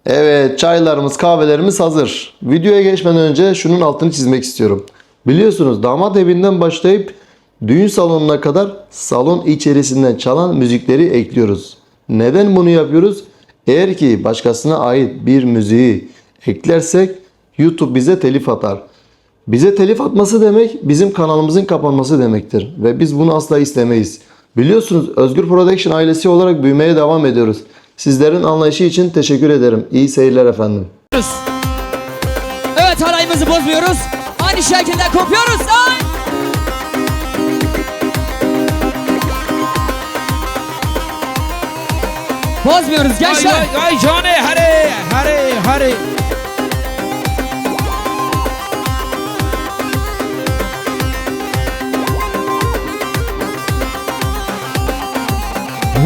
Evet, çaylarımız, kahvelerimiz hazır. Videoya geçmeden önce şunun altını çizmek istiyorum. Biliyorsunuz damat evinden başlayıp düğün salonuna kadar salon içerisinden çalan müzikleri ekliyoruz. Neden bunu yapıyoruz? Eğer ki başkasına ait bir müziği eklersek YouTube bize telif atar. Bize telif atması demek bizim kanalımızın kapanması demektir. Ve biz bunu asla istemeyiz. Biliyorsunuz Özgür Production ailesi olarak büyümeye devam ediyoruz. Sizlerin anlayışı için teşekkür ederim. İyi seyirler efendim. Evet, halayımızı bozmuyoruz. Aynı şekilde kopuyoruz. Ay! Bozmuyoruz gençler. Ay canı hare.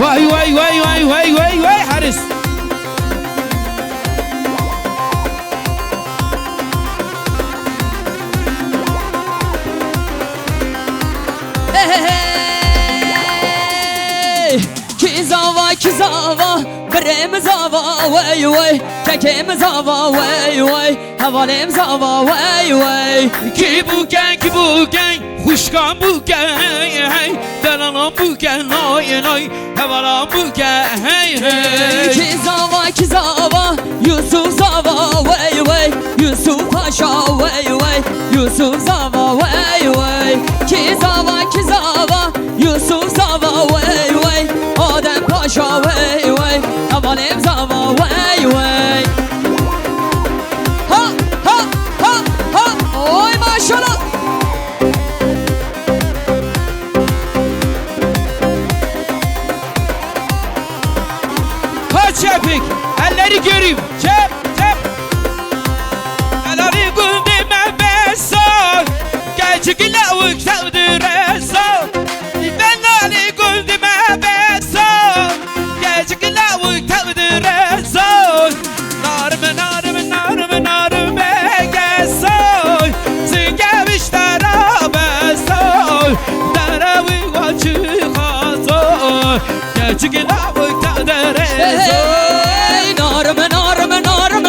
Vay Haris. Kizava, birimiz hava, vay, kekimiz hava, vay, havalimiz hava, vay. Ki buken, huşkan buken, delanan buken, ay, havalan buken, Kizava, Yusuf Zava, vay, Yusuf Paşa, vay, Yusuf Zava, vay. Kizava, Yusuf Zava, vay, Adem Paşa, vay, havalim Zava, vay. Ha, oy maşallah. Çepik, elleri göreyim. Çep. Elleri gündeme besan. Gerçek lavuk sevdiresan. Ben eli gündeme besan. Gerçek lavuk sevdiresan. Narım begesan. Singemişler abesan. Derevi açık hazan. Gerçek lavuk sevdiresan.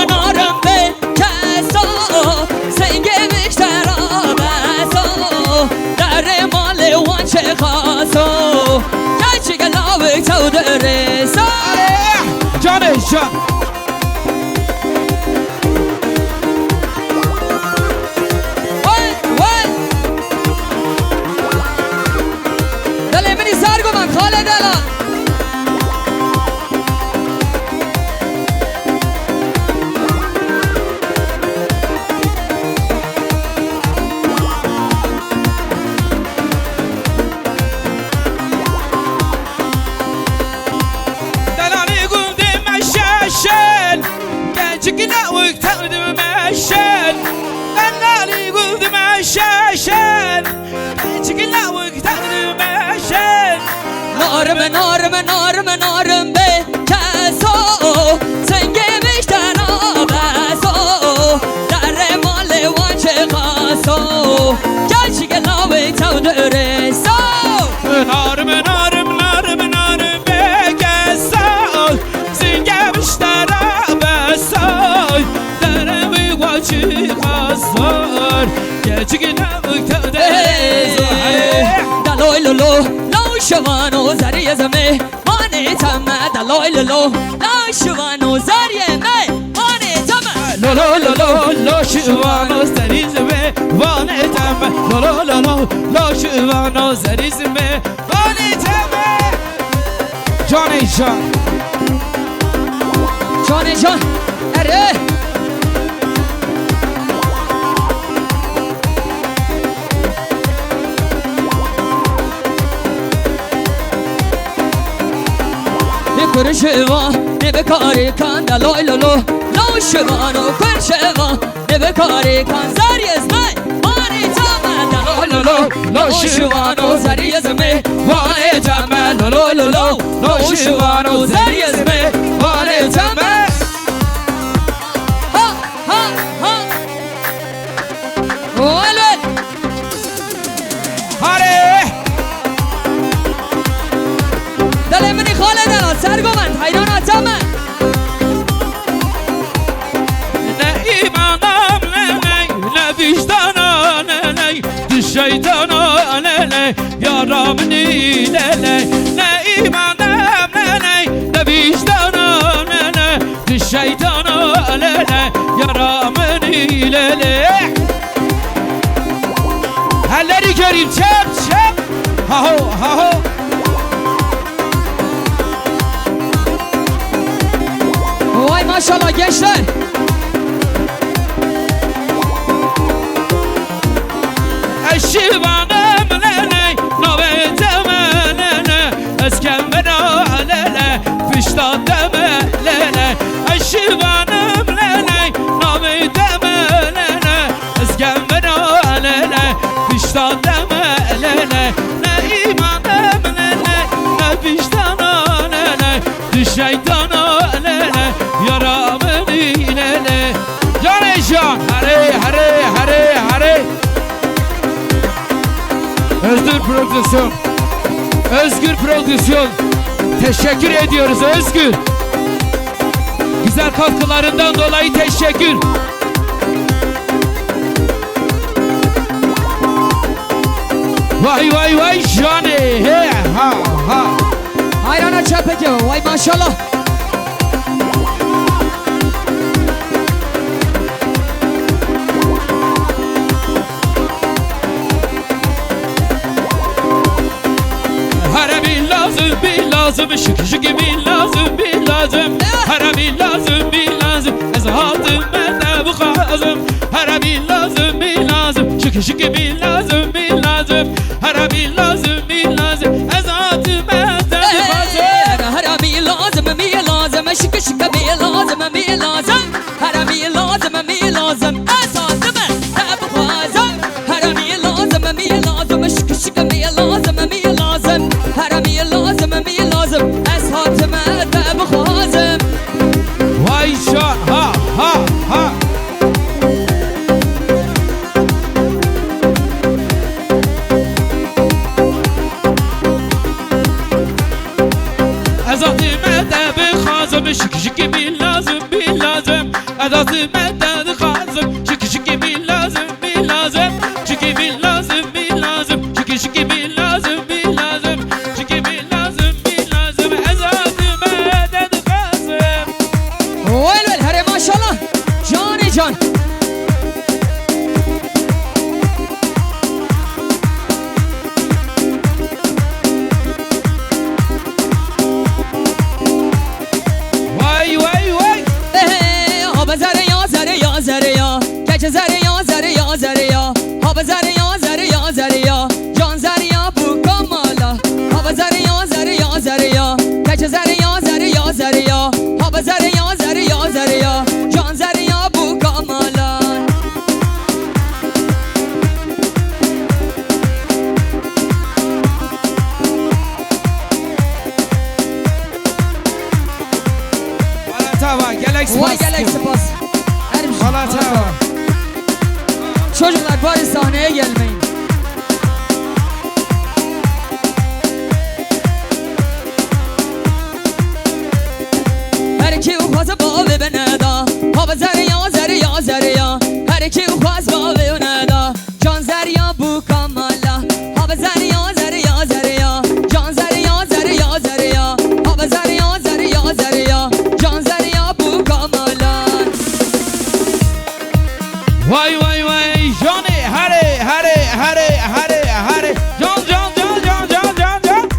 Narım be keso sen gemişler abeso derim ali vançe kaso gerçek lavık tavdırısa Canı can. Vay Dalemini sargoman Khaled Alan Narım be keso sen gemişten abeso derim ali vançe kaso gerçek lavık tavdırısa Narım be keso sen gemişten abeso derim vançe kaso gerçek lavık tavdırısa Daloylolo Şuvano zariye zeme mane tama daloylolo la şuvano zariye me mane tama lo şuvano zerizme vane tama lo şuvano zerizme vane tama Can ere Kurşeva ne bekari kan da loy lolo lo şevano kurşeva ne bekari kan zar yazmay mani tama da loy lolo lo şevano zar yazmay mani tama lo şevano zar yazmay mani tama ha Oğlan Dalemini Khaled Alan Sergomen hayran düş şeytana lele yaramın ilele ne imanım lele ne vicdanım lele düş şeytana lele yaramın ilele. Elleri göreyim çap çap ha ho ha ho. Vay maşallah gençler. Eşivanım lele naveteme lele eskembena lele fişta deme lele eşivanım lele naveteme lele eskembena lele fişta deme lele ne imanım lele ne vicdana lele düş şeytana lele yaramın ilele. Can eşan hare hare hare hare. Özgür Prodüksiyon, Özgür Prodüksiyon, teşekkür ediyoruz Özgür. Güzel katkılarından dolayı teşekkür. Vay vay vay Johnny, he ha ha. Hayrana çapeki vay maşallah. Harabi lazım bir lazım şık şık bir lazım bir lazım. Harabi lazım bir lazım ezahatım bende bu kazım. Harabi lazım bir lazım şık şık bir lazım bir lazım. Harabi lazım bir lazım ezahatım bende bu kazım. Harami lazım mi lazım şık şık mi lazım mi lazım. Harami lazım mi lazım esasım bu kazım. Harami lazım mi lazım şık şık mi lazım mi lazım. Harami lazım mi lazım esasım bu kazım. Vay şan ha ha ha. Ezatıme de bir kazım şık şık bir lazım bir lazım. Ezatıme de bir kazım şık şık bir lazım bir lazım. Şık bir lazım bir lazım şık şık bir lazım bir lazım. Şık bir lazım bir lazım ezatıme de bir kazım. Vay vay hare maşallah. Can can. Vay vay vay. Hava zere ya zere ya zere ya. Gece zere ya zere ya zere ya. Hava zere ya zere ya zere ya. Can zere ya bu kamala. Hava zere ya zere ya zere ya. Gece zere ya zere ya zere ya. Hava zere ya zere ya zere ya. Can zere ya bu kamala. Balata var gelek Vay gelek spas. Balata var. Çocuklar bari sahneye gelmeyin. Her iki ufazı bağlı bana da. Hava zere ya zere ya zere ya. Her iki ufaz bağlı bana da. Can zere ya bu kamala. Hava zere ya zere ya zere ya. Can zere ya zere ya zere ya. Hava zere ya zere ya zere ya. Can zere ya bu kamala. Vay vay vay Johnny hare hare hare hare hare. Can can can can can can can.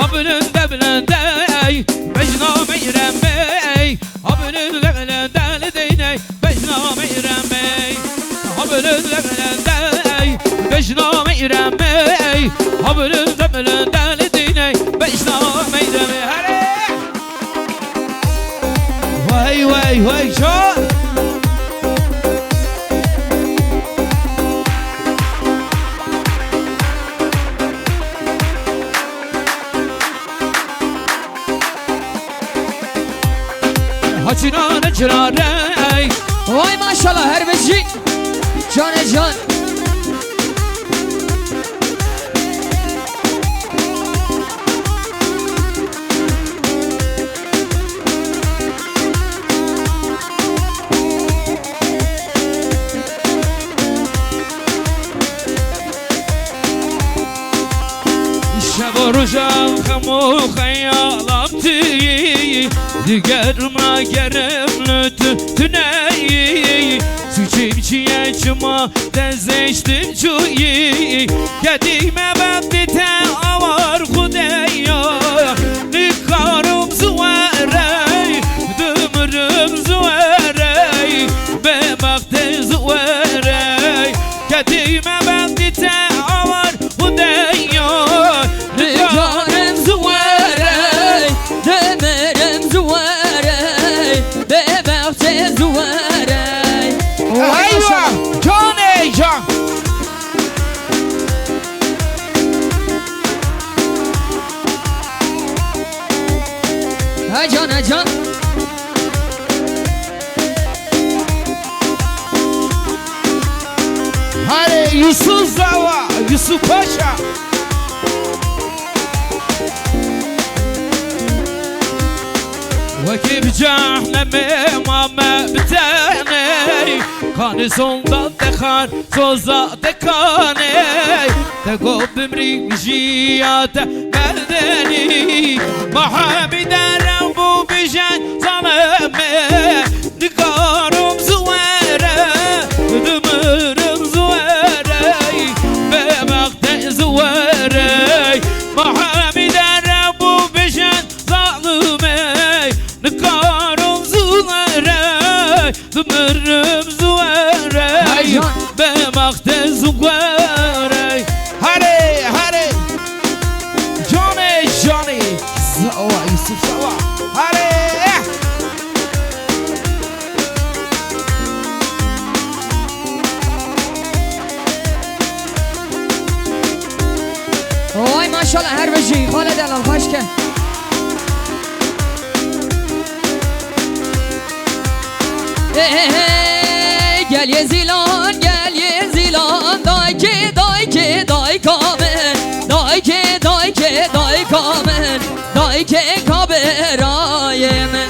Habülünde bülünde ey Mecna meyrem bey. Habülünde bülünde deyney Mecna meyrem bey. Habülünde bülünde ey Mecna meyrem bey. Habülünde bülünde deyney Mecna meyrem bey. Hare. Vay vay vay can. Haçinane çırare Vay maşallah her beci Cane can شب و روزم خم و خیالم تویی دیگر نگرم نتونی سوچیم چیه چما دزشتم چویی قدیمه بدی آوار خدایا نکارم زواره دمرم زواره به وقت زواره قدیمه بدی آوار خدایا Canım zuvare Demerim zuvare Bebekte zuvare Ayva can heyecan Ha can ha can Hadi Yusuf Zava Yusuf Paşa وكيف جهنم ماما بتاني كان صندوق دخان صوزا دكاني تقوب بمري جيات مردني محمد ربو بجان ظلمي دكارم زوارة دمرم زوارة بمقت زوارة محمد ربو بجان ظلمي نكارم زوارة دمرم زوارة بمقت زوارة هاري هاري جوني جوني زوا يوسف زوا هاري Vay maşallah her beci Khaled Elal hoş gel Gel yezilan gel yezilan Dayke dayke daykamen Dayke dayke daykamen Dayke kaberayemen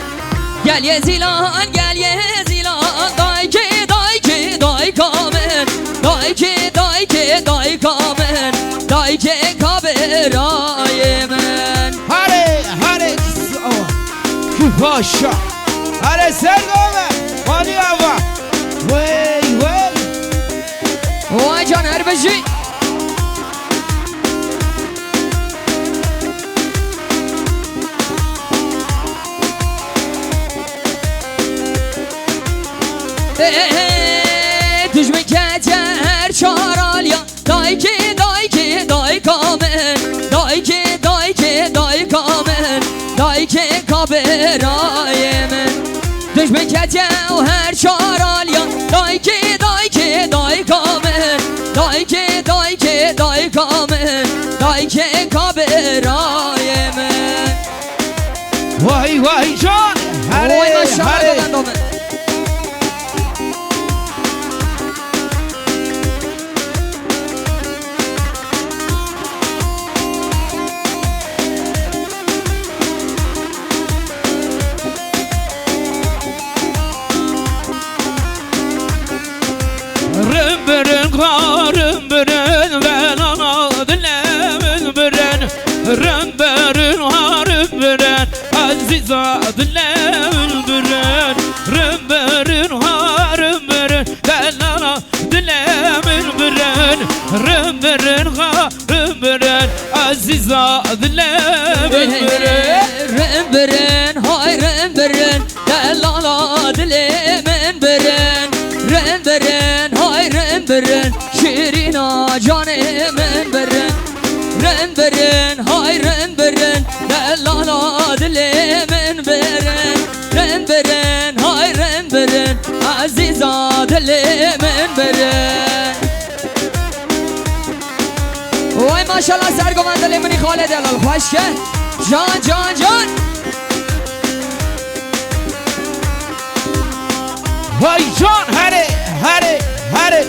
Gel yezilan gel yezilan Dayke dayke daykamen Dayke dayke daykamen Dayke kaberayemen هاري هاري كفاشا هاري سرقومه مالي أبا وي وي Vay can her beci Düşme kecer çaralya Dayke dayke daykamen Dayke dayke daykamen Dayke kaberayemen Düşme kecer her çaralya Dayke dayke daykamen Dayke dayke daykamen Dayke kaberayemen واي واي جان هاري Vay maşallah هاري ben domen رمبرن قارن برن ولنا دلمن برن رمبرن هارن برن عزيزا دلمن برن رمبرن هارن برن ولنا دلمن برن رمبرن هارن برن عزيزا دلمن برن Remberen, hay remberen Delala dilemen beren Remberen, hay remberen Şirina canemen beren Remberen, hay remberen Delala dilemen beren Remberen, hay remberen Aziza dilemen beren Vay maşallah sergomen dilemeni Khaled Elal hoş gel Can can can Vay can hadi hadi hadi.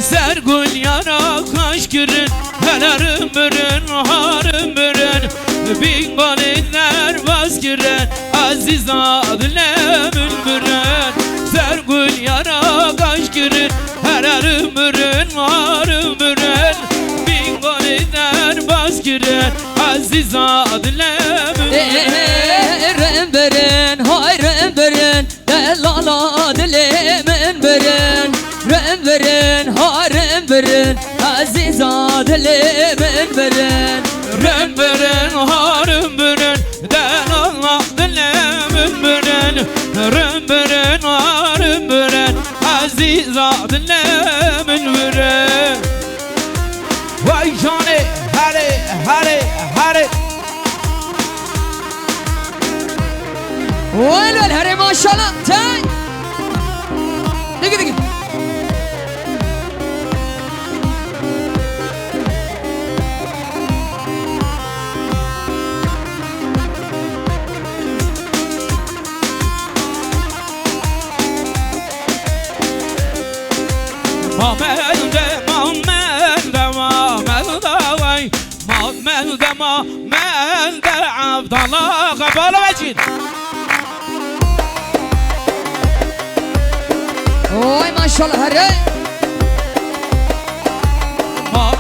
Sergül yana kaş girin, helarım bürün, harım bürün. Bin banetler vaz girin, aziz adlemün bürün. Sergül yana kaş girin, helarım bürün, harım bürün. Bin banetler vaz girin, aziz adlemün bürün. Remberin, hay remberin, delala dilemin berin. Remberin, hay remberin, aziz adlemin berin. Remberin, harım bürün, den Allah dilemin bürün. Remberin, harım bürün, aziz adlemin bürün. Vay canı, hadi, hadi, hadi. Vel vel hadi maşallah. Tay. Digi digi. Melde Abdallah kapalı vecin. Oy maşallah hadi.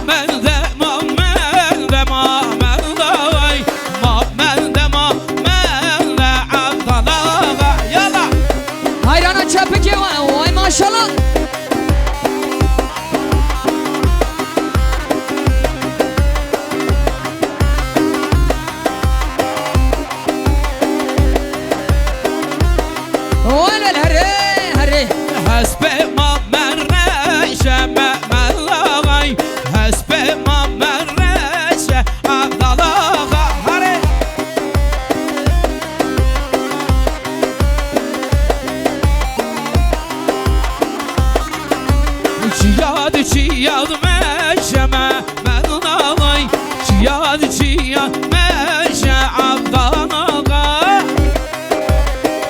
Melde Abdallah yala. Hayrana çapık ya. Oy maşallah. Hasbe ma merreşe me'mellagay. Hasbe ma merreşe Abdallah hare. Çiyad meşe me'mellagay. Çiyad meşe Abdallah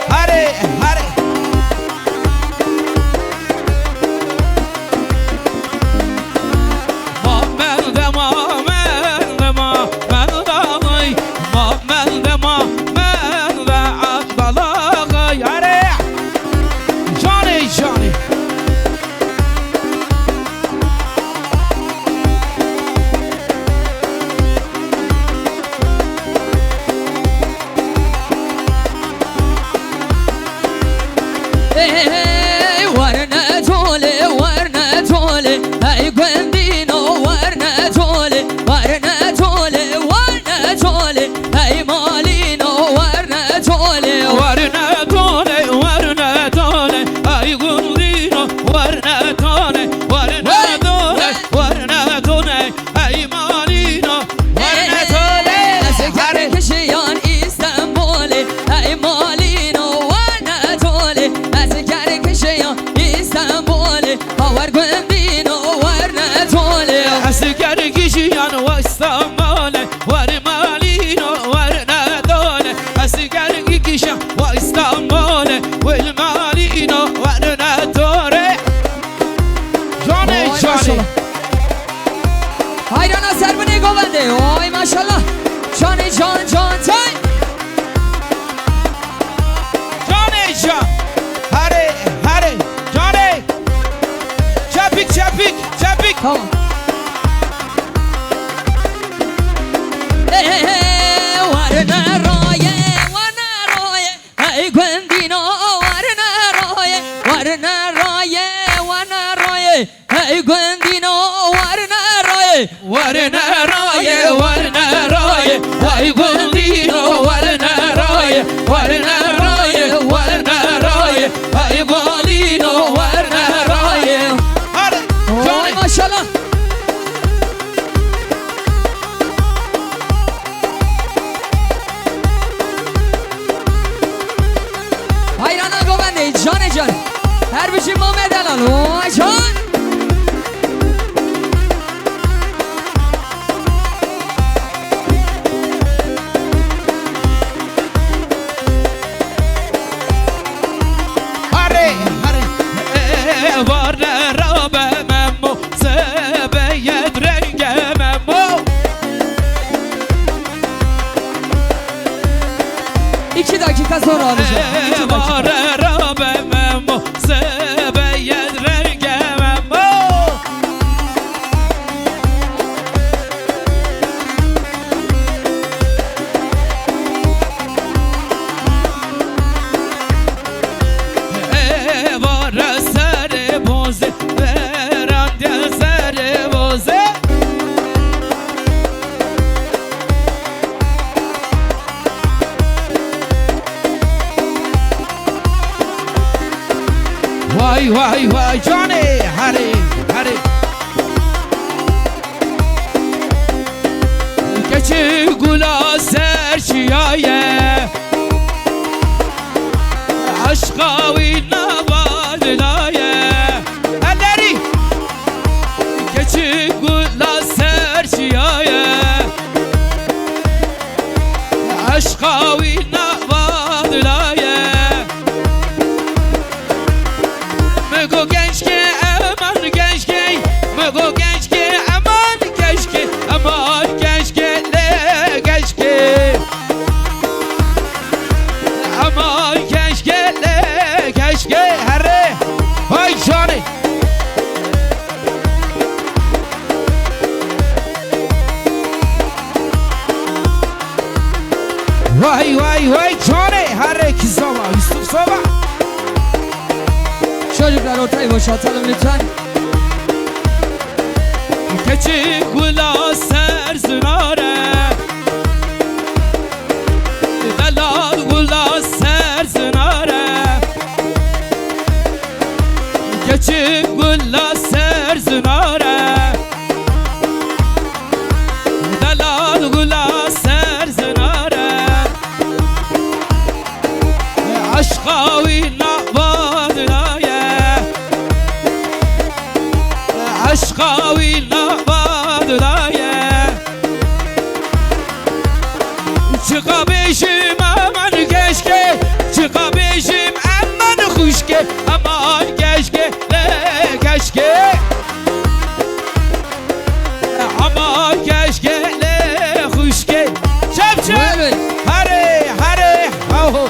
hare hare. Hayrana serbine govende. Oy maşallah. Canı can can tay. Canı can. Hadi hadi. Canı. Çapik çapik çapik. Tamam. Varna roye, varna roye. Hey gwendino, varna roye, varna roye, varna roye. Hey gwendino, varna roye, varna roye, varna roye. Hey gwendino, varna roye, varna roye, varna roye. Hey gwendino, varna roye. Hadi. Oy maşallah. Hayrana govende, canı can. Her bir şey Mehmet Elal. Oy can. sonra alacağım. Var rabemem o sebeyed rengemem o. Var sere boze verad sere boze. Vay vay vay Johnny Harry Harry. Keçi gula serçiyaye aşka vina vadlaye. Elleri keçi gula serçiyaye aşka vina vadlaye. Mego gençke aman gençke, mego gençke aman gençke, aman gençke le gençke, aman gençke le gençke herre, vay Johnny. Vay vay vay Johnny herre kizava Yusuf Sova. Çocuklar ortayı boşaltalım lütfen. Keçi gula serzunare Delal gula serzunare Keçi gula serzunare Delal gula serzunare Aşka vina vadlaye Aşka vina vadlaye. Çıkabişim aman keşke, çıkabişim aman kuşke, aman keşke le keşke, aman keşke le kuşke. Çep çep Evet. hare hare ho.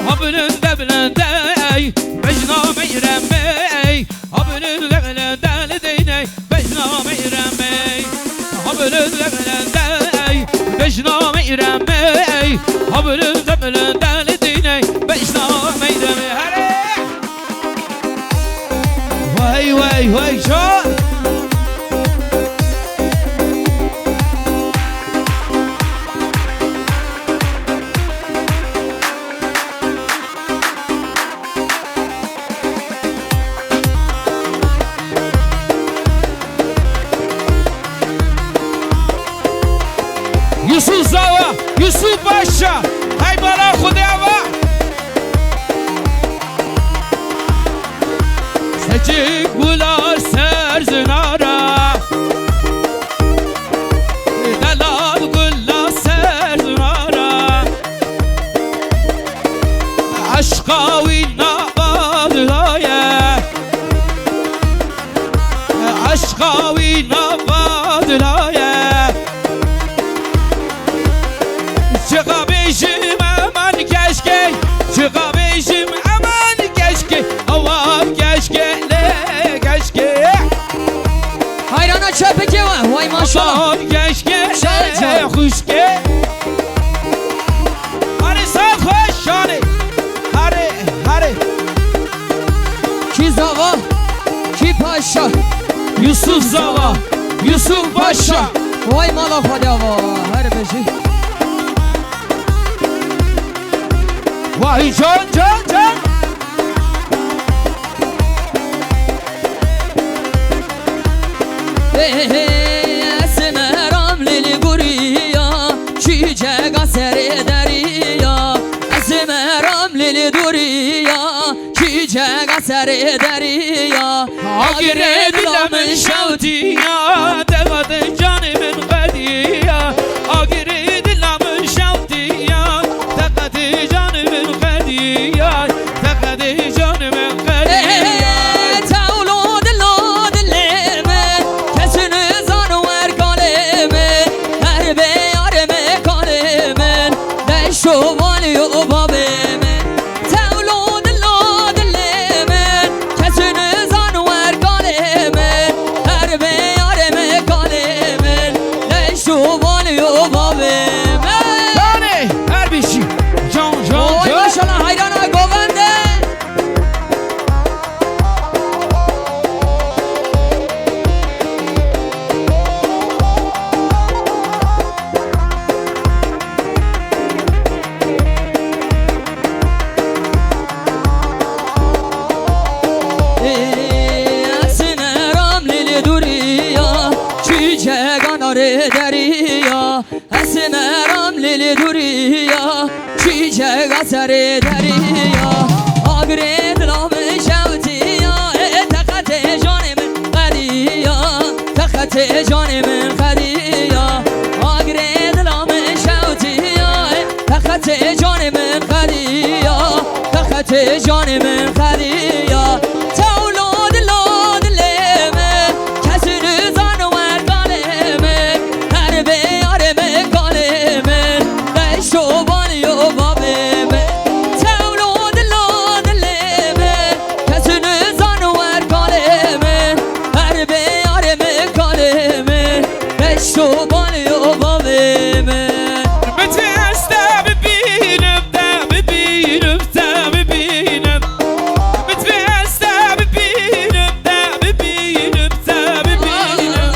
Habülünde bilende Mecna meyremey. Habülünde bilende Deyney Mecna meyremey. Habülünde bilende Mecna meyremey. Habülünde bilende Deyney Mecna meyremey. Vay vay vay Can. Yusuf Zava, Yusuf Paşa, hay bana Khudava. Seci gular serzinara, Delal gulla serzinara. Aşka vina vadlaye, Aşka vina vadlaye. Çıkabişim aman keşke, çıkabişim aman keşke, aman keşke le keşke. Hayrana çöpeki var. Vay maşallah. Aman keşke le Şahane. kuşke. Hadi sen hoş şahane. Hadi hadi. Ki zava, ki paşa. Yusuf Zava, Yusuf Paşa. Vay mala fadava. Her beşi. Vay can can can. Esmeram lili guriya, çiçek aseri deriya. Esmeram lili duriya, çiçek aseri deriya. آگره دلم شوتی یا تقد جانم قدی یا آگره دلم شوتی یا تقد جانم قدی یا تقد جانم قدی تولد لاد لمن کسن زانور کالمن هر بیار مکالمن دشو والی و بابمن تولد لاد لمن کسن زانور کالمن هر بیار مکالمن دشو والی و بابمن دانه هر بیشی جان جان اوی جان ماشالله حیرانه گوونده اسمرام لیل دوریا چیچه گاناره دریا اسمرام لیل دوریا چیچه گسره دریا آگره دلام شوتیا تخت جان من قدیا تخت جان من قدیا آگره دلام شوتیا تخت جان من قدیا تخت جان من قدیا تولد لاد لمن کسی زانور کالمن هر بیار مکالمن دشو والی و بابمن تولد لاد لمن کسی زانور کالمن هر بیار مکالمن دشو والی و بابمن بتسته ببینم ده ببینم ده ببینم بتسته ببینم ده ببینم ده ببینم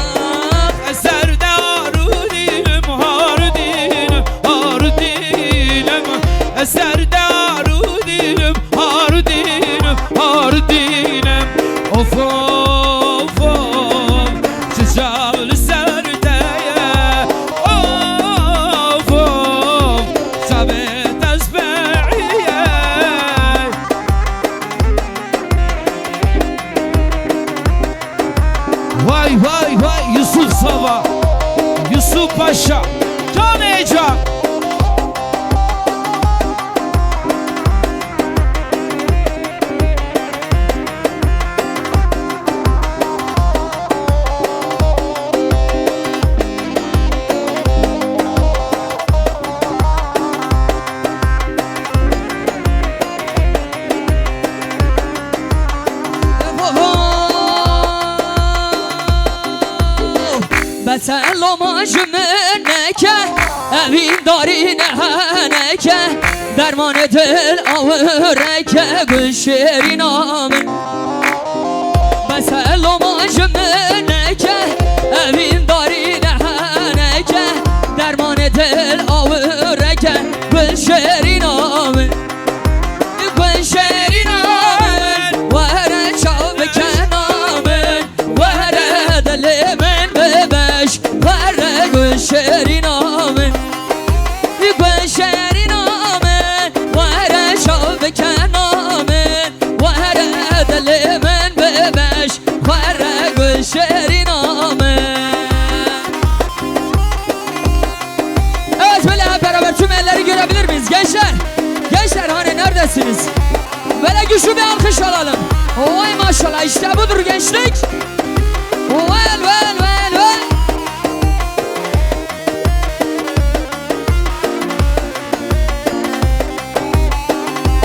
اثر دارو دیلم هارو دیلم هارو دیلم اثر دارو دیلم هارو دیلم هارو دیلم اوف اوف اوف چشال سرده اوف اوف ثابت اسبعیه وای وای وای یوسف سابا یوسف پاشا جان جان بسلام جمنکه اوین داری نهنکه درمان دل آورکه گل شیرین آمن بسلام جمنکه اوین داری نهنکه درمان دل آورکه گل شیرین آمن گل شیرین آمن وره چاو بکنامن وره دل من ببش وره گل شیرین آمن گل شیرین آمن وره چاو بکنامن وره دل من ببش وره گل شیرین آمن Evet böyle hep beraber tüm elleri görebilir miyiz gençler? Gençler hani neredesiniz? Böyle güçlü bir alkış alalım. Vay maşallah işte budur gençlik. Vel vel vel vel.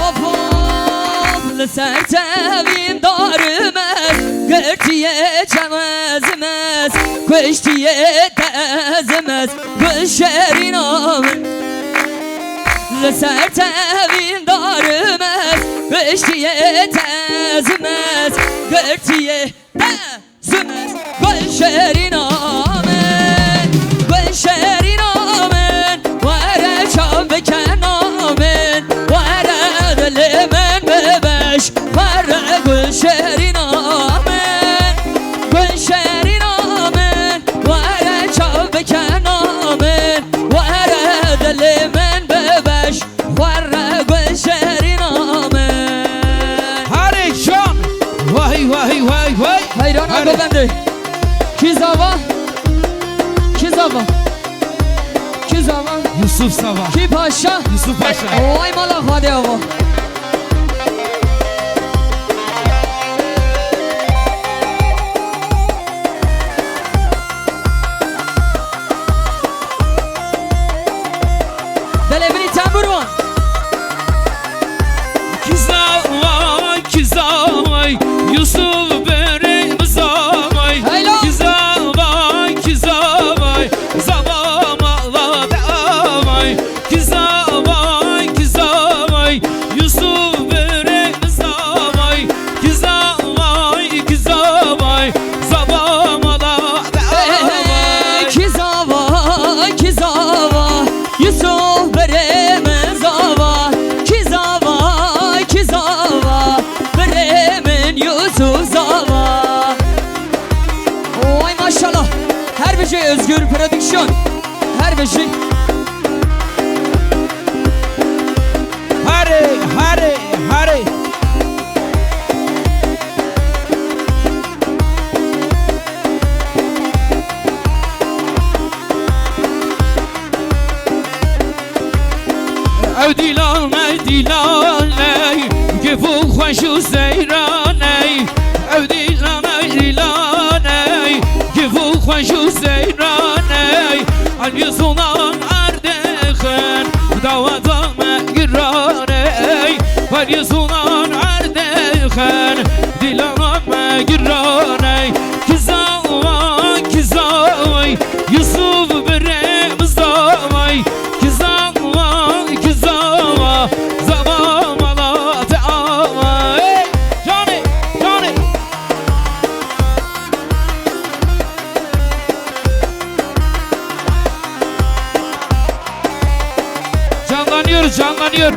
Of of لسر تبین دارمز گرتیه چمزمز کشتیه تزمز گل شیرین آمن لسر تبین دارمز کشتیه تزمز گرتیه تزمز گل شیرین آمن گل شیرین آمن وره چام بکن آمن وره دل من ببش وره گل شیرین آمن گل شیرین آمن وره چام بکن آمن وره دل من ببش وره گل شیرین آمن هر جان وای وای وای وای Sergo bende. Kizava. Kizava. Kizava. Yusuf Savaş. Ki paşa. Yusuf Paşa. Oy malak hadi hava. Delevini tamburvan. Kizavay, kizavay, Yusuf börek zavay. Haylo. Kizavay, kizavay, zavam Allah davay. Kizavay, kizavay, Yusuf börek zavay. Kizavay, kizavay, zavam Allah davay. Kizava, kizava, Yusuf Bremen zava. Kizava, kizava, Bremen Yusuf zava. Oy maşallah. Her bir şey özgür prodüksiyon. Her bir şey. Hare, hare, hare. Evdilan, evdilan, ey Gefu خوشو زیران ey Evdilan, evdilan, ey Gefu خوشو زیران ey Al yüzünden ardekhen Davadame giran ey Al yüzünden ardekhen Dilaname giran ey Kizavay, kizavay Yusuf birem zavay Kizavay, kizavay Zavam Allah Teala Ey Johnny, Johnny Canlanıyoruz, canlanıyor.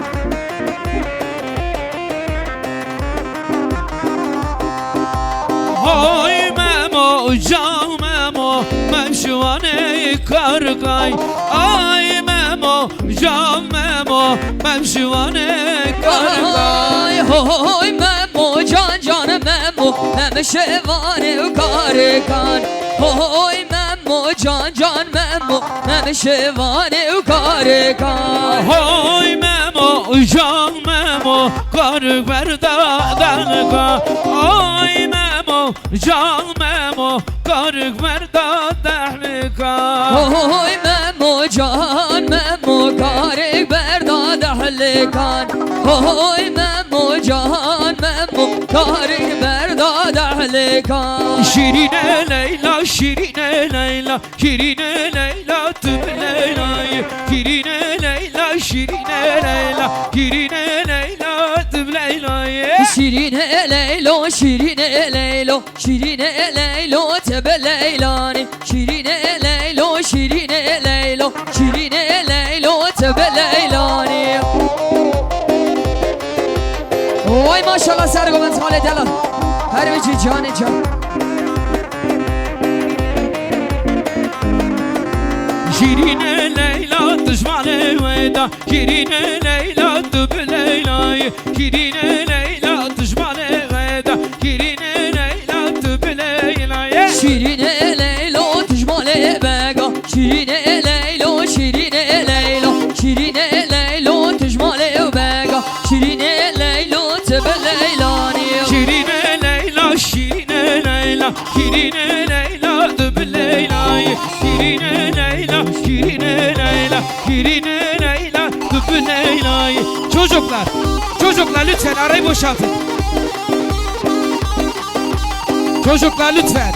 Hay Memo, can Memo, memşivane kargay. Ay Memo, can Memo, memşivane kargay. Ay hoy memo can can memo mem şevane karikan. Hoy memo can can memo mem şevane karikan. Hay Memo, can Memo, karık verdadan ka. Ay Memo, can Memo, karık verdadan ka. Hoy memo can memo karik berda dahlikan. Hoy memo can memo karik berda dahlikan. Şirine Leyla, Şirine Leyla, Şirine Leyla, tüm Leyla'yı. Şirine Leyla, Şirine Leyla, Şirine Leyla, tüm Leyla'yı. Şirine leylo, şirine leylo, şirine leylo, tebe leylani. Şirine leylo, şirine leylo, şirine leylo, tebe leylani. Oy maşallah Sergo ben salih delal. Her bir canı can. Şirine Leyla, düşmanı veda. Şirine Leyla, tüm Leyla'yı. Şirine Leyla, düşmanı veda. Şirine Leyla, tüm Leyla'yı. Şirine leylo, tücmale bega. Şirine leylo, şirine leylo, şirine leylo, tücmale bega. Şirine leylo, tebe leylani. Şirine Leyla, Şirine Leyla, Şirine Leyla, tüm Leyla'yı. Şirine Leyla, Şirine Leyla, Şirine Leyla, tüm Leyla'yı. Çocuklar lütfen arayı boşaltın. Çocuklar lütfen.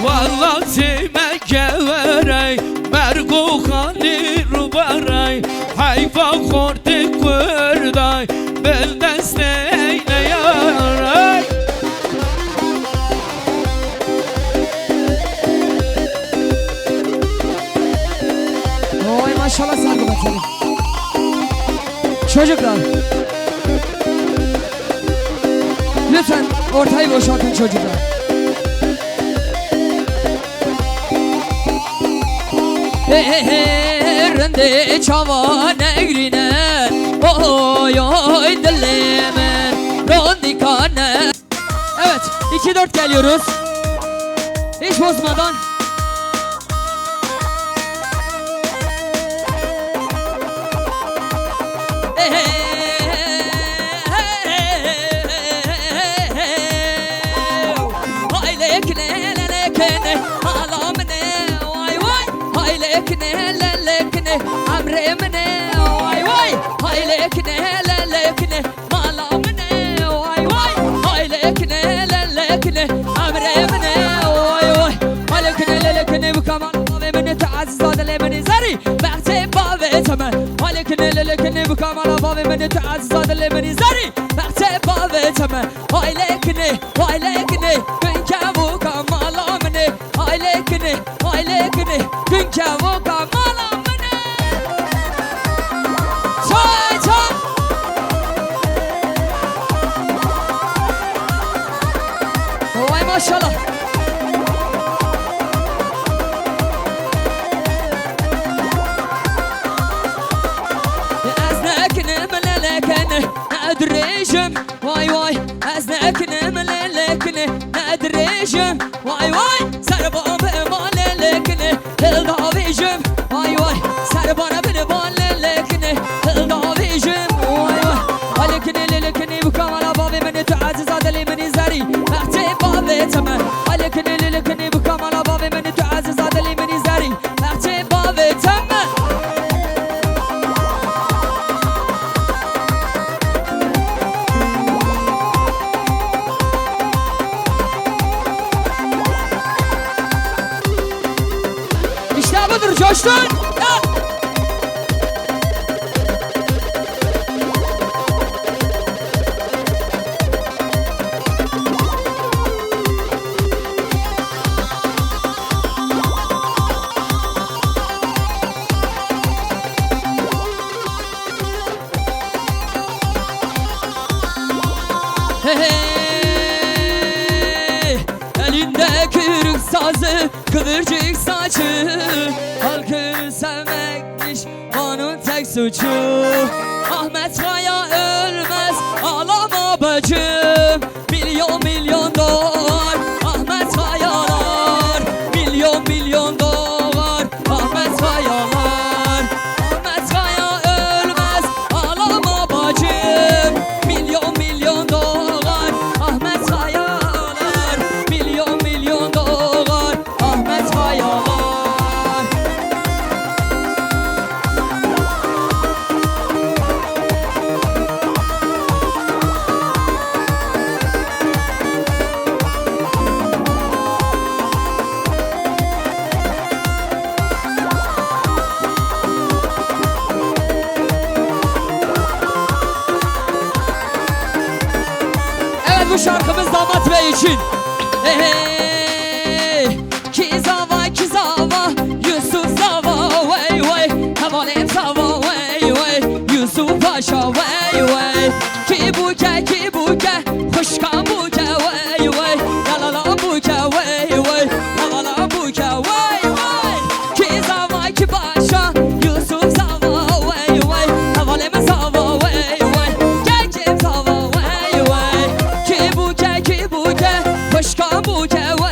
Vallahi mekeverey mergo khani rubaray hayfa khorte kurday bel deste ne yaray. Oy maşallah Sergo ben salih. Çocuklar. Lütfen ortayı boşaltın çocuklar. Rende çava negrine oy oy dilimin rondikane. Evet 2-4 geliyoruz. Hiç bozmadan. لكني بكامل بابي من تعز هذا اللي من زري بعتب بابي تمه هاي لكني كن كابو كمال مني هاي لكني كن كابو كمال مني شاي شاي هواي ما شاء الله ندريشم واي واي أزنقني من لكني ندريشم واي واي سربان بمال لكني الضابيشم واي واي سربان بمال لكني الضابيشم واي واي لكني بكمال بابي من تعزز هذا اللي من زري اعتب بابي تمام لكني بكمال بابي من تعزز هذا اللي من زري اعتب بابي تمام coştun ya. Elinde kırık sazı, kıvırcık saçı, halkı sevmekmiş onun tek suçu. Ahmet Kaya ölmez, ağlama bacım. Milyon dolar Ahmet Kayalar, milyon dolar Ahmet Kayalar. Ahmet Kaya ölmez, ağlama bacım. Milyon dolar Ahmet Kayalar, milyon dolar Ahmet Kayalar. Bu şarkımız damat bey için. Ki zava Yusuf zava vay vay havalim zava vay vay Yusuf Paşa vay vay ki buke hoşkan buke vay vay yalalan buke vay vay havalan buke vay vay ki zava Paşa Yusuf zava vay vay havalim zava vay vay Kekim zava vay vay ki buke hoşkan buke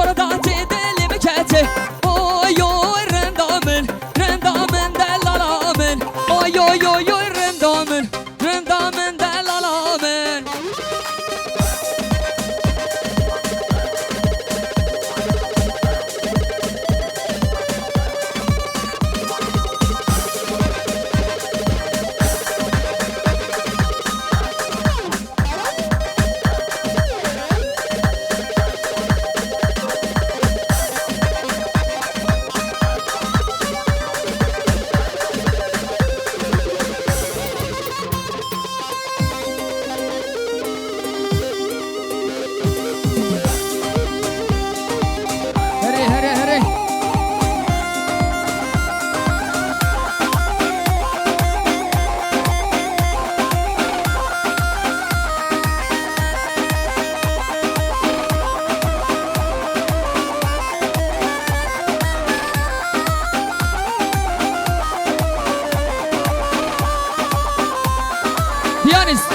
Şurada dilimi keti Oy oy rendamin Rendamin delalamin Oy oy oy oy rendamin Rendamin delalamin Hurry, hurry, hurry. Piyanist.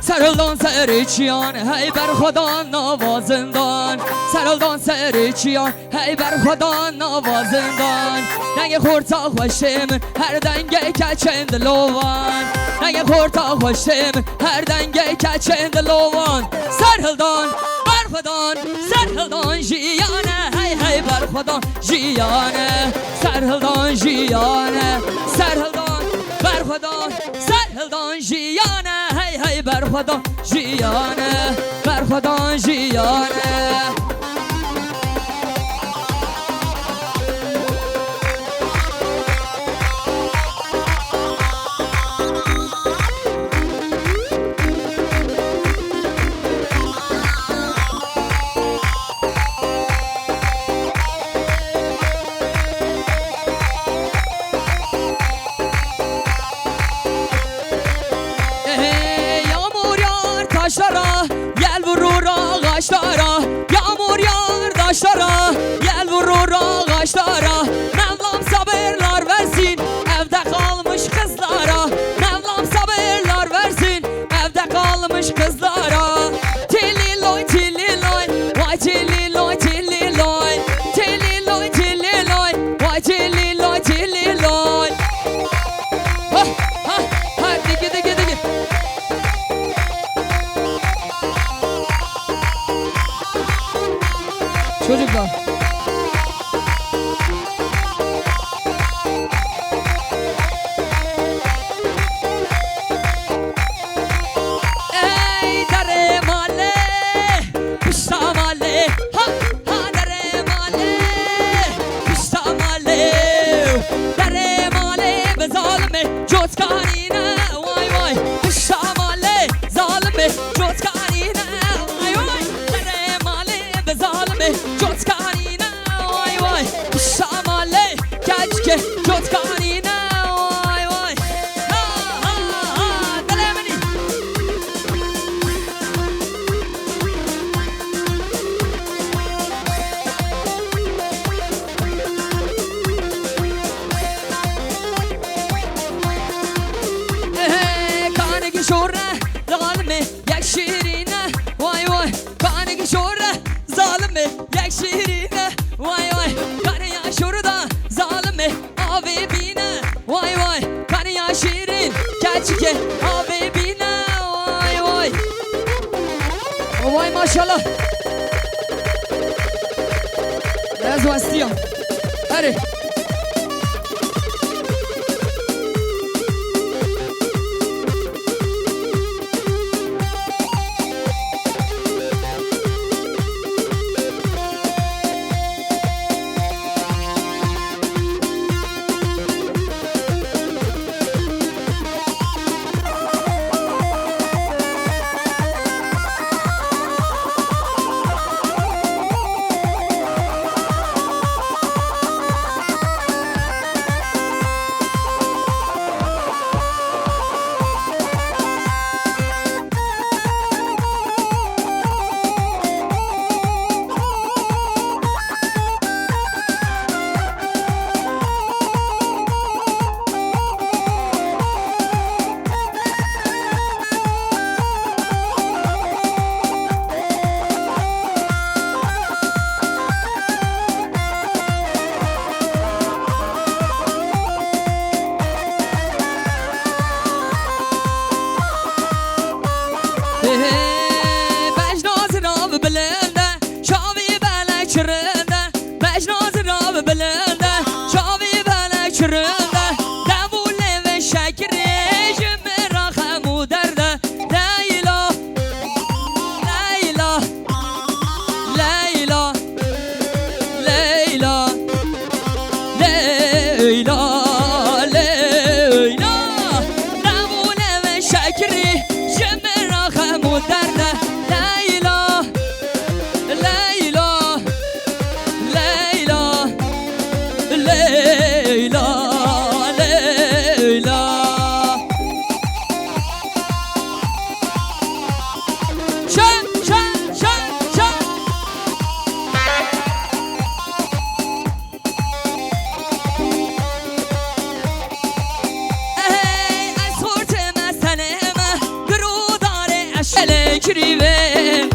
Sarıldan seriçiyan hey ber Xudan navazından Sarıldan seriçiyan hey ber Xudan navazından Nege xurta xoşim her denge keçen dilovan Nege xurta xoşim her denge keçen dilovan Sarıldan ber Xudan Sarıldan jiyane hey hey ber Xudan jiyane Sarıldan jiyane Sarıldan ber Xudan Sarıldan jiyane hey hey ber Xudan jiyane ber Xudan jiyane Yağmur yağar taşlara Yel vurur ağaçlara Yağmur yağar taşlara Yel vurur ağaçlara Mevlam sabırlar versin Evde kalmış kızlara Mevlam sabırlar versin Evde kalmış kızlara Tilliloy tilliloy Vay tilliloy tilliloy Tilliloy tilliloy Vay tilliloy tilliloy Ha ha ha digi digi digi Çocuklar Ey dere male Pişta male Ha ha dere male Pişta male Dere male be zalime Cotkanine Vay vay Pişta male Zalime Cotkanine Vay vay Dere male be zalime Cotkanine Vay vay Pişta male Keçke Cotkanine Vay vay Ha ha ha Delemeni Kaneki şorre zalime yak şirine Vay vay Kaneki şorre zalime yak şirine Vay vay Kane ya şurada zalime Ave bine Vay vay Kane ya şirin Keçike ave bine Vay vay Vay maşallah Ez vastiyam Hadi Ele kirive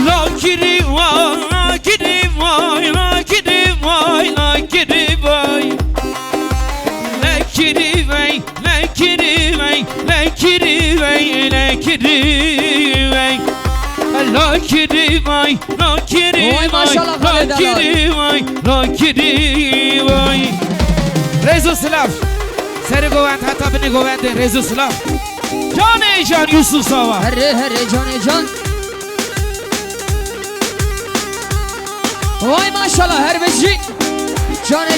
La kiri vay, la kiri vay, la kiri vay, la kiri vay. La kiri vay, la kiri vay, la kiri vay, la kiri vay. La kiri vay, la kiri Oy vay, maşallah la Khaled kiri vay, la kiri vay. Rezo Slav, seni govend hatta beni govend Rezo Slav. Can Yusuf Sava. Herre can Vay maşallah her beci can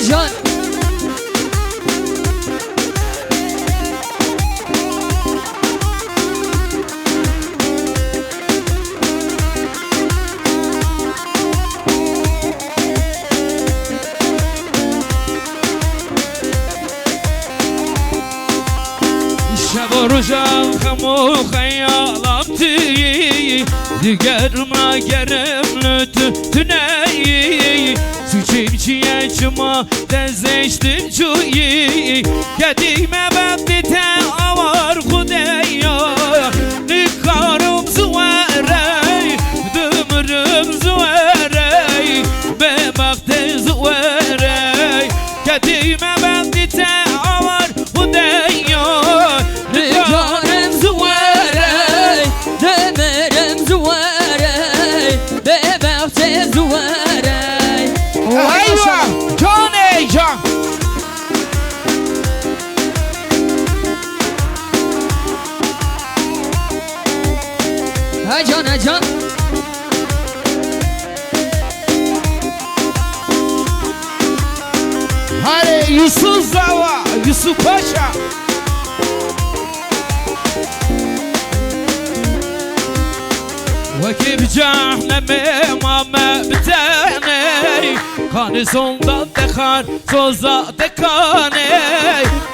شب و روزم خم و خیالم تویی دیگر مگرم لطفنایی سوچیم چیه چما دزشتم چویی قدیمه وقتی تا آوار خودیا نکارم زواره دمرم زواره به وقت زواره قدیمه وقتی تا آوار خودیا Canım zuvare Demerim zuvare Bebekte zuvare Ayva! Can! Can Hadi Yusuf Zava, Yusuf Paşa. وكيف جهنم ماما بتاني كان صندان دخان صوزا دكاني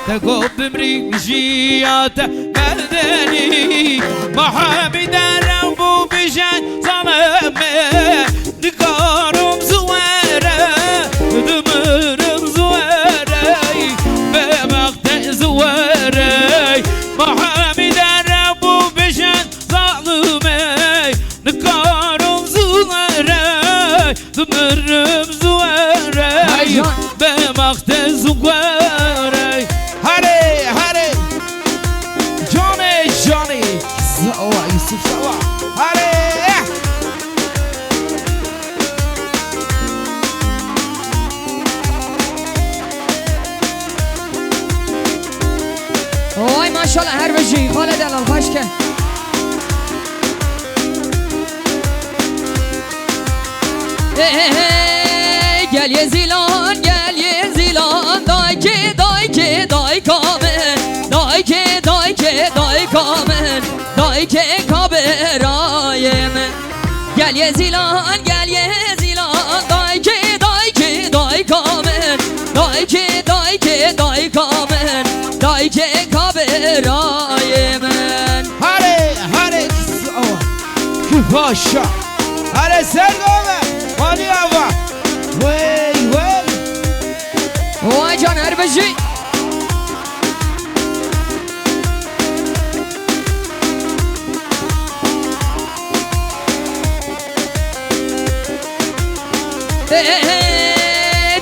تقوب بمريك جيات مردني محمد ربو بجان ظلمي نقارم زوارة دمرم زوارة بمقت زوارة محمد ربو بجان ظلمي نقارم زوارة دمرم زوارة بمقت زوارة هاري جوني زوا يوسف زوا هاري Vay maşallah her beci Khaled Elal başka Gel yezilan dayke kamen dayke kamen dayke kaberayem Gel yezilan dayke kamen dayke kamen dayke kaberayem هاري كفاشا هاري سرقومه ماني ابا وي Vay can her beci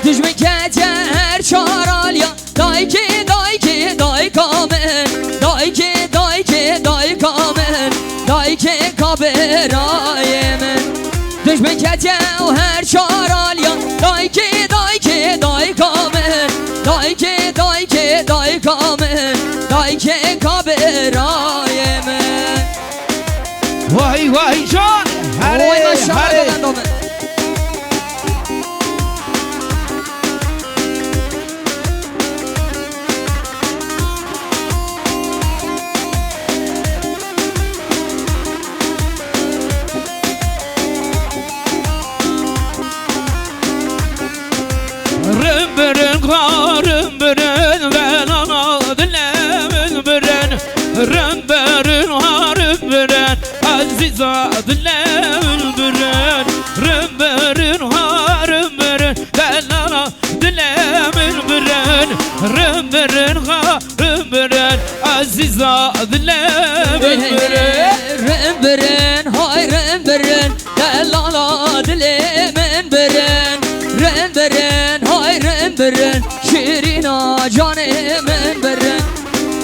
Düşme keter çaralya dayke kamen dayke kamen dayke kaberayemen Düşme keter her çaralya dayke kamen dayke kamen dayke kaberayemen Vay can Vay maşallah ben de Rımbırın ben ana dilemin bırın Rımbırın harımbırın aziza dilemin bırın Rımbırın harımbırın ben ana dilemin bırın Rımbırın harımbırın aziza dilemin bırın من برن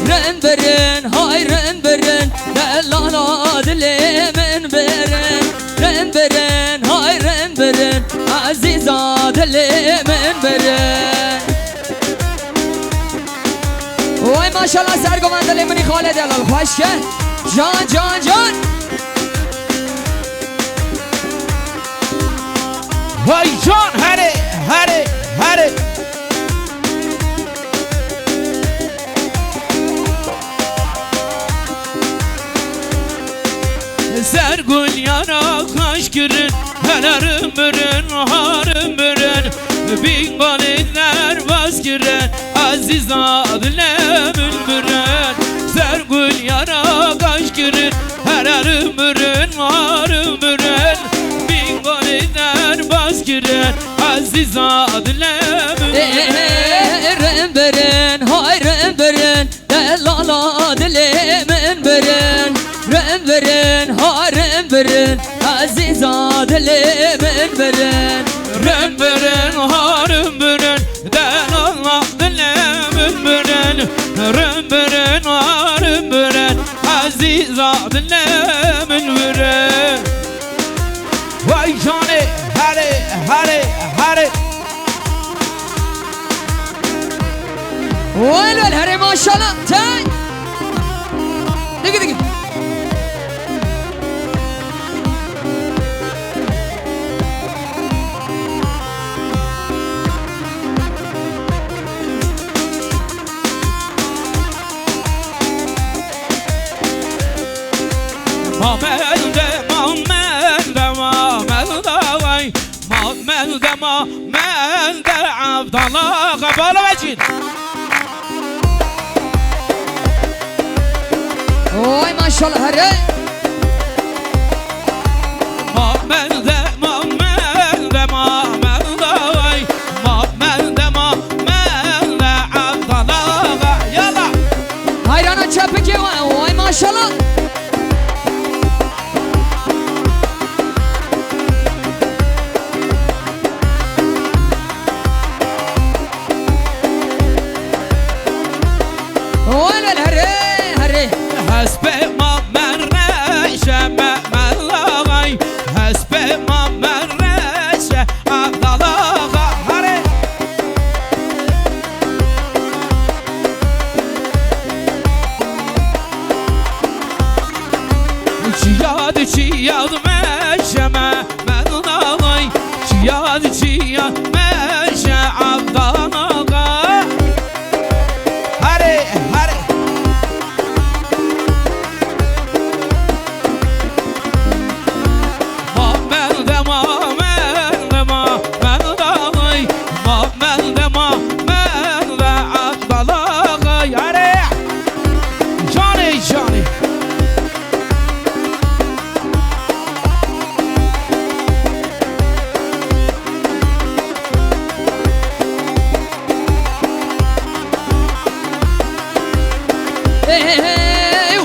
رن برن های رن برن دلالا دلی من برن رن برن های رن برن عزیزا دلی من برن وای ماشاءالله سرگومند دلی منی خالد دلال خوش که جان جان جان وای جان هره هره هره Sergül yana kaş girin Helarım bürün harım bürün Bin galidler vaz girin Aziz adlemün bürün Sergül yana kaş girin Helarım bürün harım bürün Bin galidler vaz girin Aziz adlemün bürün Remberin hay remberin Delala dilimin berin Remberin hay remberin Aziza dilimin berin Remberin harım bürün Delala dilimin bürün Remberin harım bürün Aziza dilimin bürün Vay canı hare hare hare Vay vel hare maşallah Tay Digi digi Mamelde mamelde mamelde vay Mamelde mamelde Abdallah kapalı vecin Vay maşallah hare Mamelde mamelde mamelde vay Mamelde mamelde Abdallah yala Hayrana çapık ya vay maşallah Vay vel hare hare Hasbe mamerreşe memelagay Hasbe mamerreşe Abdallah hare Çiyad meşe memelagay Çiyad meşe Abdallah hare hare Mamelde mamelde mamelde vay Mamelde mamelde Abdallah hare Johnny Johnny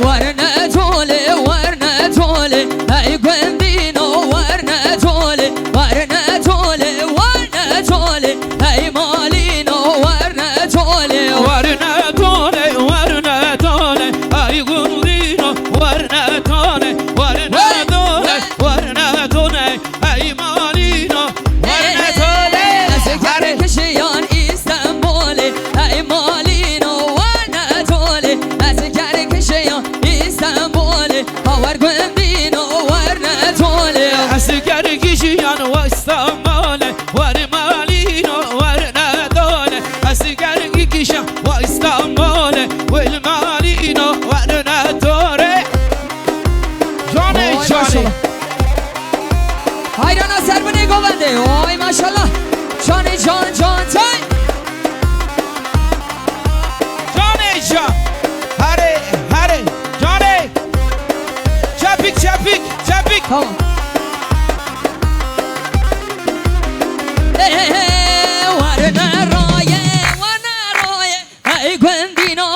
Warna tole warna tole ay gwendino warna tole warna tole warna tole ay malino warna tole Varna tole varna tole ay gundino varna tole varna tole varna tole ay malino varna tole Asker kişiyan İstanbul'e ay malino warna tole asker kişiyan İstanbul'e havar gwendino warna tole asker kişiyan ve İstanbul'e var malino varna tole asker kişiyan ve İstanbul'e ve malino varna tole Johnny Vay Johnny maşallah. Hayrana sermene govende Vay maşallah Johnny John John Tay Johnny John hare hare Johnny Çapik çapik çapik Tamam Warna roye ay gwendino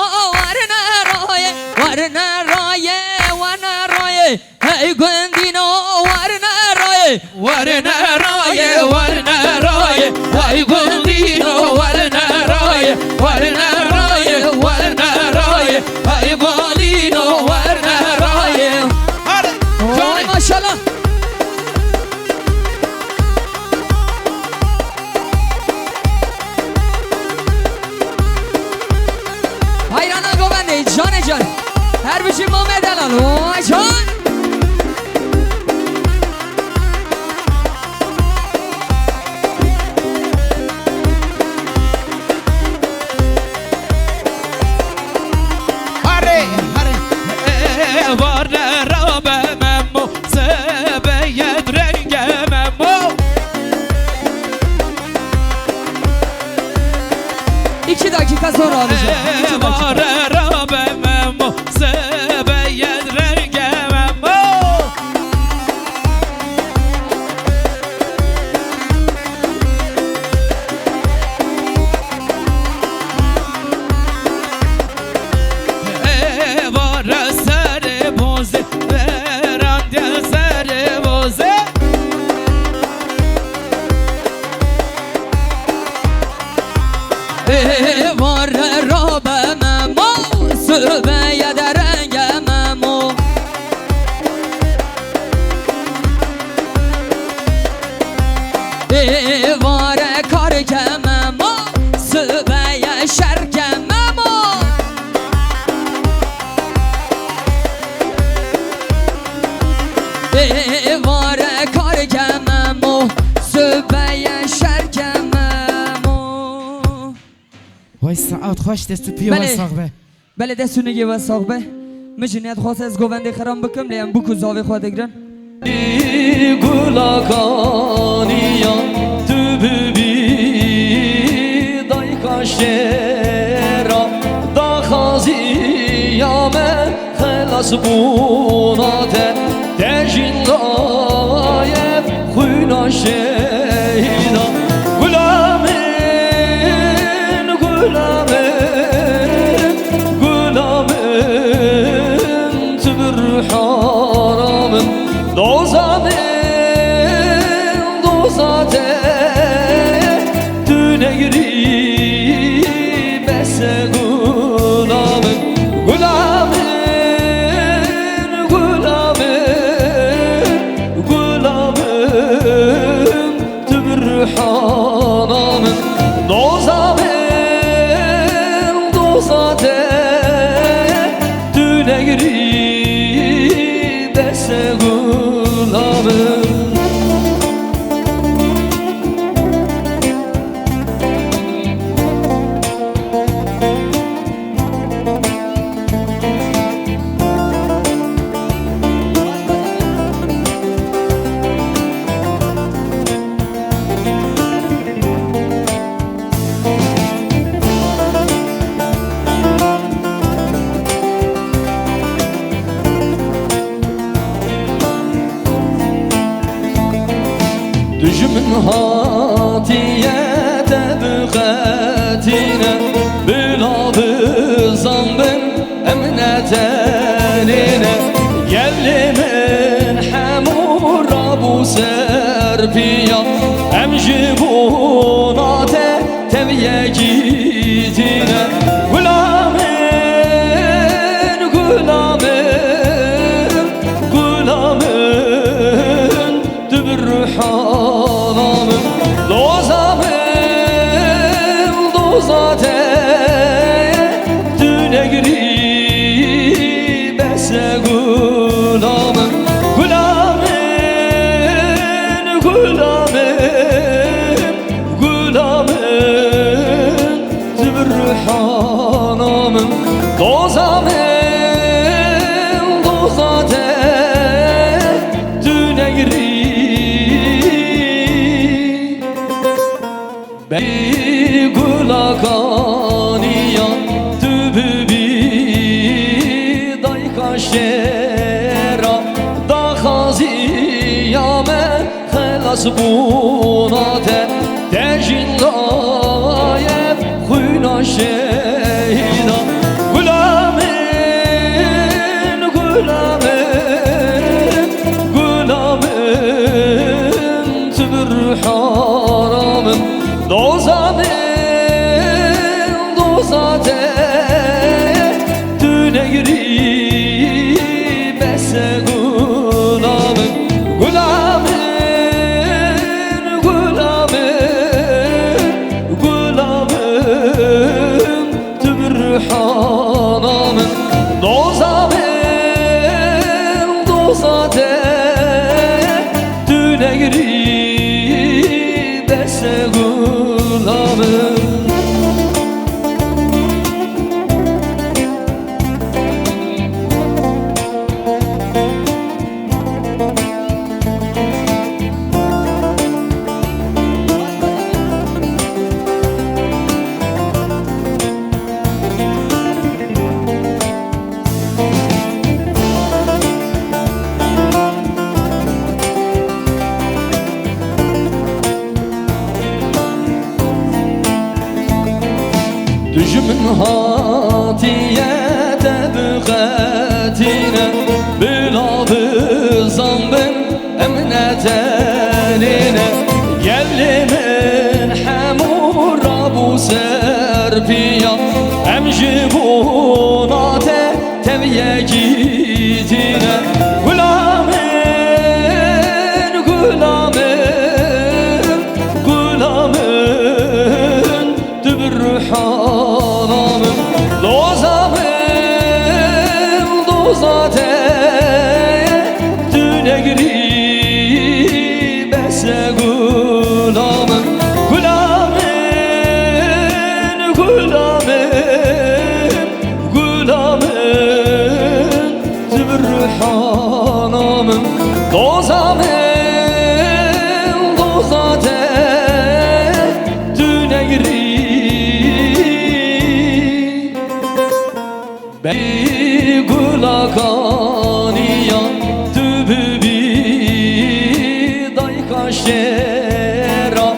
warna roye ay gwendino warna roye Varna roye varna roye ay gundino varna roye varna roye var rabe memmo sebeyet renge memmo 2 dakika sonra alacağım. 2 dakika. var rabe memmo sebeyet renge memmo var sere boze verande sere boze Var rabe memo Sübeye de renge memo Var karke memo Sübeye şerke memo Var karke memo Sübeye şerke memo وای ساعت خوش دست پی و بله. صاحبه بله دستونگی و صاحبه مجنیت خواست از گوونده خرام بکم لیم بکو زاوی خواه دگرن Gulakaniyan tübübi daykaşera da khaziyame khalas bunate tejindayeb khuyna şeyda gulamin gulamin gulamin tübür haramın dozamin dozate tünegri bese gulamin gulamin gulamin gulamin tübür haramın dozamin dozate tünegri bese gulamin Düşümün hatiyete büqetine Bülabı zambın emnetenine Gellimin hemura bu serpiya Emjibunate teviye gitine Gulamin, gulamin, gulamin Tübürhanamın Dozamın, dozate Tünegri bese gulamın Gulamin, gulamin, gulamin Tübürhanamın Dozamın, dozate Tünegri Bey gulakaniyan tübübi daykaşera da khaziyame khalas bunate tejindayeb khuyna şeyda gulamin gulamin gulamin tübür haramın Dozamin, dozate Tünegri bese gulamın Gulamin, gulamin, gulamin Tümür hanamın Dozamin, dozate Tünegri bese gulamın hatiyete büqetine Bilabı zambın emnetenine Gellimin hemura bu serpiya Emjibunate teviye gidine Gulamın, gulamın, gulamın Dübürhanamın Dozamın, dozate Dünegri bese gulamın Gulamın, gulamın, gulamın Dübürhanamın Dozamın, dozate Dünegri Bey gulakaniya Dübübi dayka şera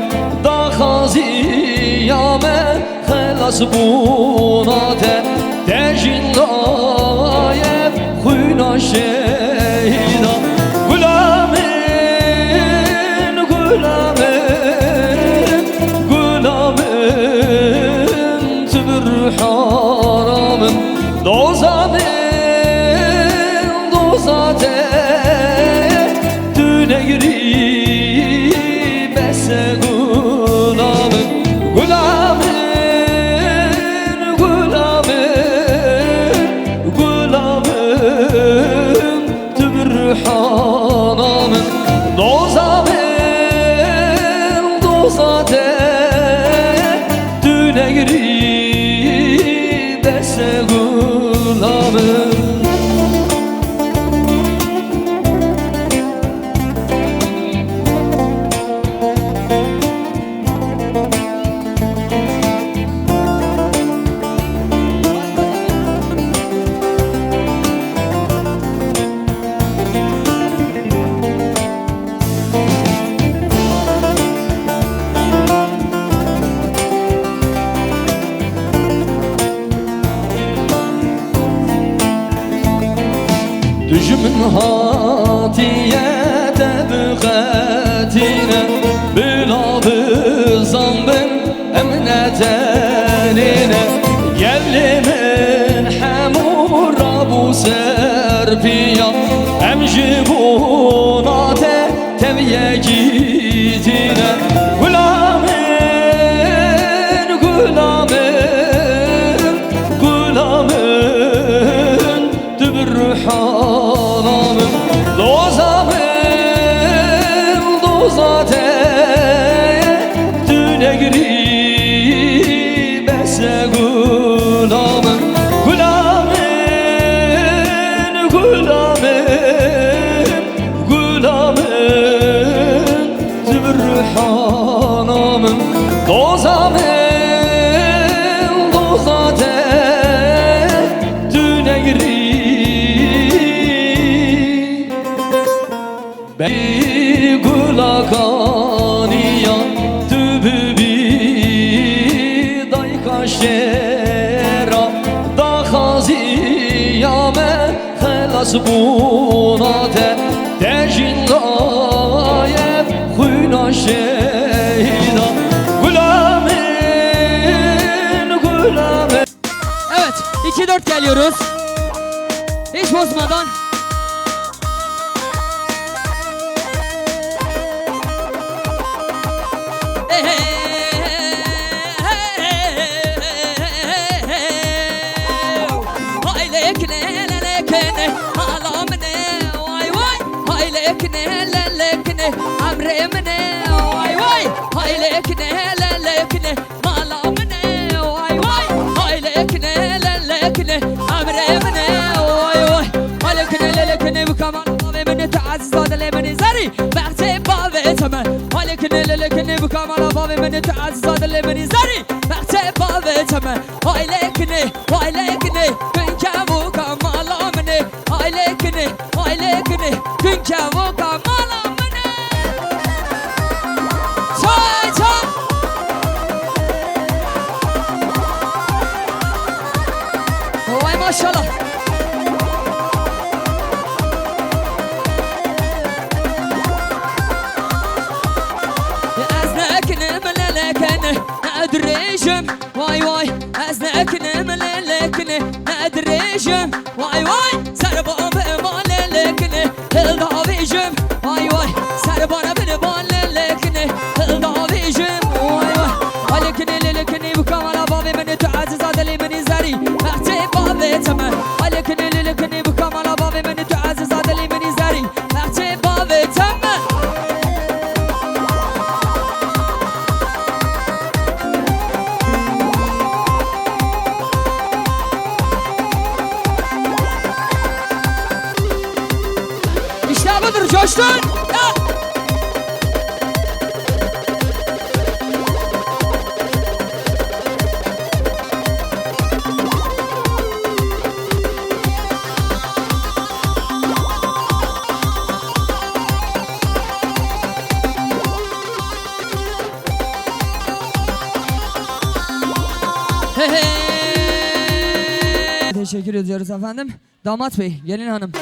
Da khaziyame Khelas bunate Dejindayeb Khuyna şehida Gulamın, gulamın, gulamın Tübürhanamın Dozamın, dozate Dünegri bese gulamın Gulamın, gulamın, gulamın Tübürhanamın Dozamın, dozate Dünegri bese gulamın Düşümün hatiyete büqetine Bilabı zambın emnetenine Gellimin hemura bu serpiya Emjibunate teviye gidine Gulamın, gulamın, gulamın Dübürhanamın Dozamın, dozate Dünegri bese gulamın Gulamın, gulamın, gulamın Dübürhanamın Dozamın, dozate Dünegri Bey gulakaniya Dübübi dayka şera Da khaziyame Khelas bunate Dejindayeb Khuyna şehida Gulamın, gulamın Evet 2-4 geliyoruz. Hiç bozmadan. لكني بكامل بابي من تعز هذا اللي من زري بحسب بابي تمام هاي لكني كن كابو كمال مني هاي لكني كن كابو كمال مني Vay vay ez neknim lelekni nedrejim Vay vay serbabı malelekni hıldavijim Vay vay serbana beni malelekni hıldavijim Vay vay alekni lelekni bu kamala babi meni tuaziz adeli meni zari Ahti babi temel alekni lelekni bu kamala babi meni tuaziz adeli meni zari Ahti babi temel İşte budur coştun ya. Hey, hey. Teşekkür ediyoruz efendim. Damat Bey, gelin hanım.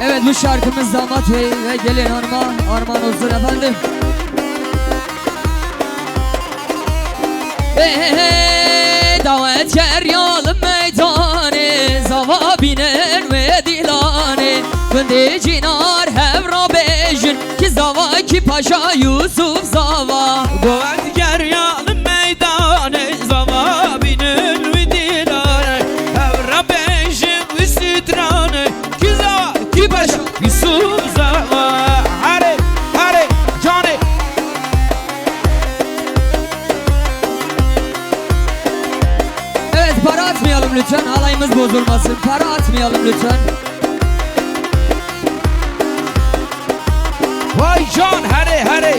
Evet bu şarkımız Damat Bey ve gelin hanıma armağan olsun efendim. Hey hey hey davet keryalı meydanı Zava binen ve dilani Gündi cinar hevra bejin Ki zava ki paşa Yusuf zava Govet geryalı meydanı Zava binin ve dilane Evra beşim ve sidranı Ki zava ki paşa Yusuf zava Hare hare cane Evet para atmayalım lütfen halayımız bozulmasın Para atmayalım lütfen. Vay can hare hare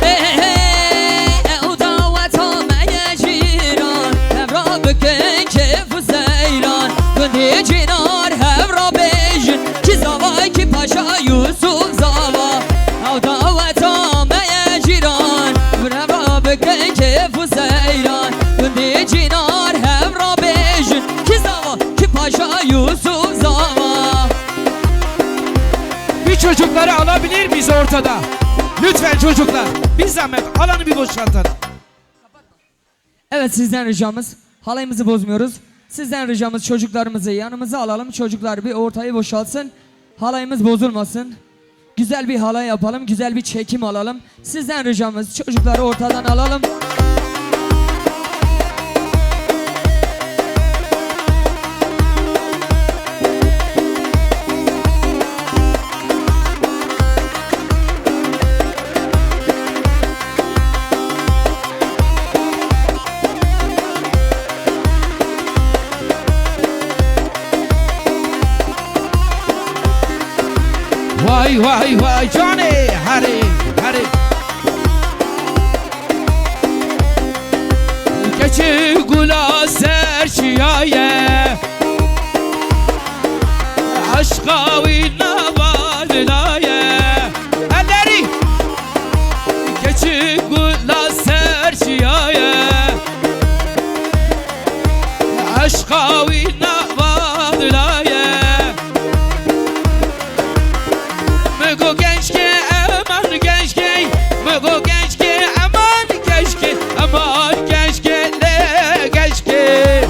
Hey hey hey o daveta meyeciran Hevra büken kefu zeyran Gündi cinar hevra bejin Ki zava ki paşa Yusuf zava O daveta meyeciran Hevra büken kefu zeyran Gündi cinar hevra bejin Ki zava ki paşa Yusuf zava. Bir çocukları alabilir miyiz ortada? Lütfen çocuklar bir zahmet alanı bir boşaltalım. Evet sizden ricamız halayımızı bozmuyoruz. Sizden ricamız çocuklarımızı yanımıza alalım. Çocuklar bir ortayı boşaltsın. Halayımız bozulmasın. Güzel bir halay yapalım. Güzel bir çekim alalım. Sizden ricamız çocukları ortadan alalım. Vay vay vay cane hare hare Keçi gula serçiyaye Aşka ve navadilaye Elleri Keçi gula serçiyaye Aşka ve navadilaye Mego gençke aman gençke Mego gençke aman gençke Aman gençke le gençke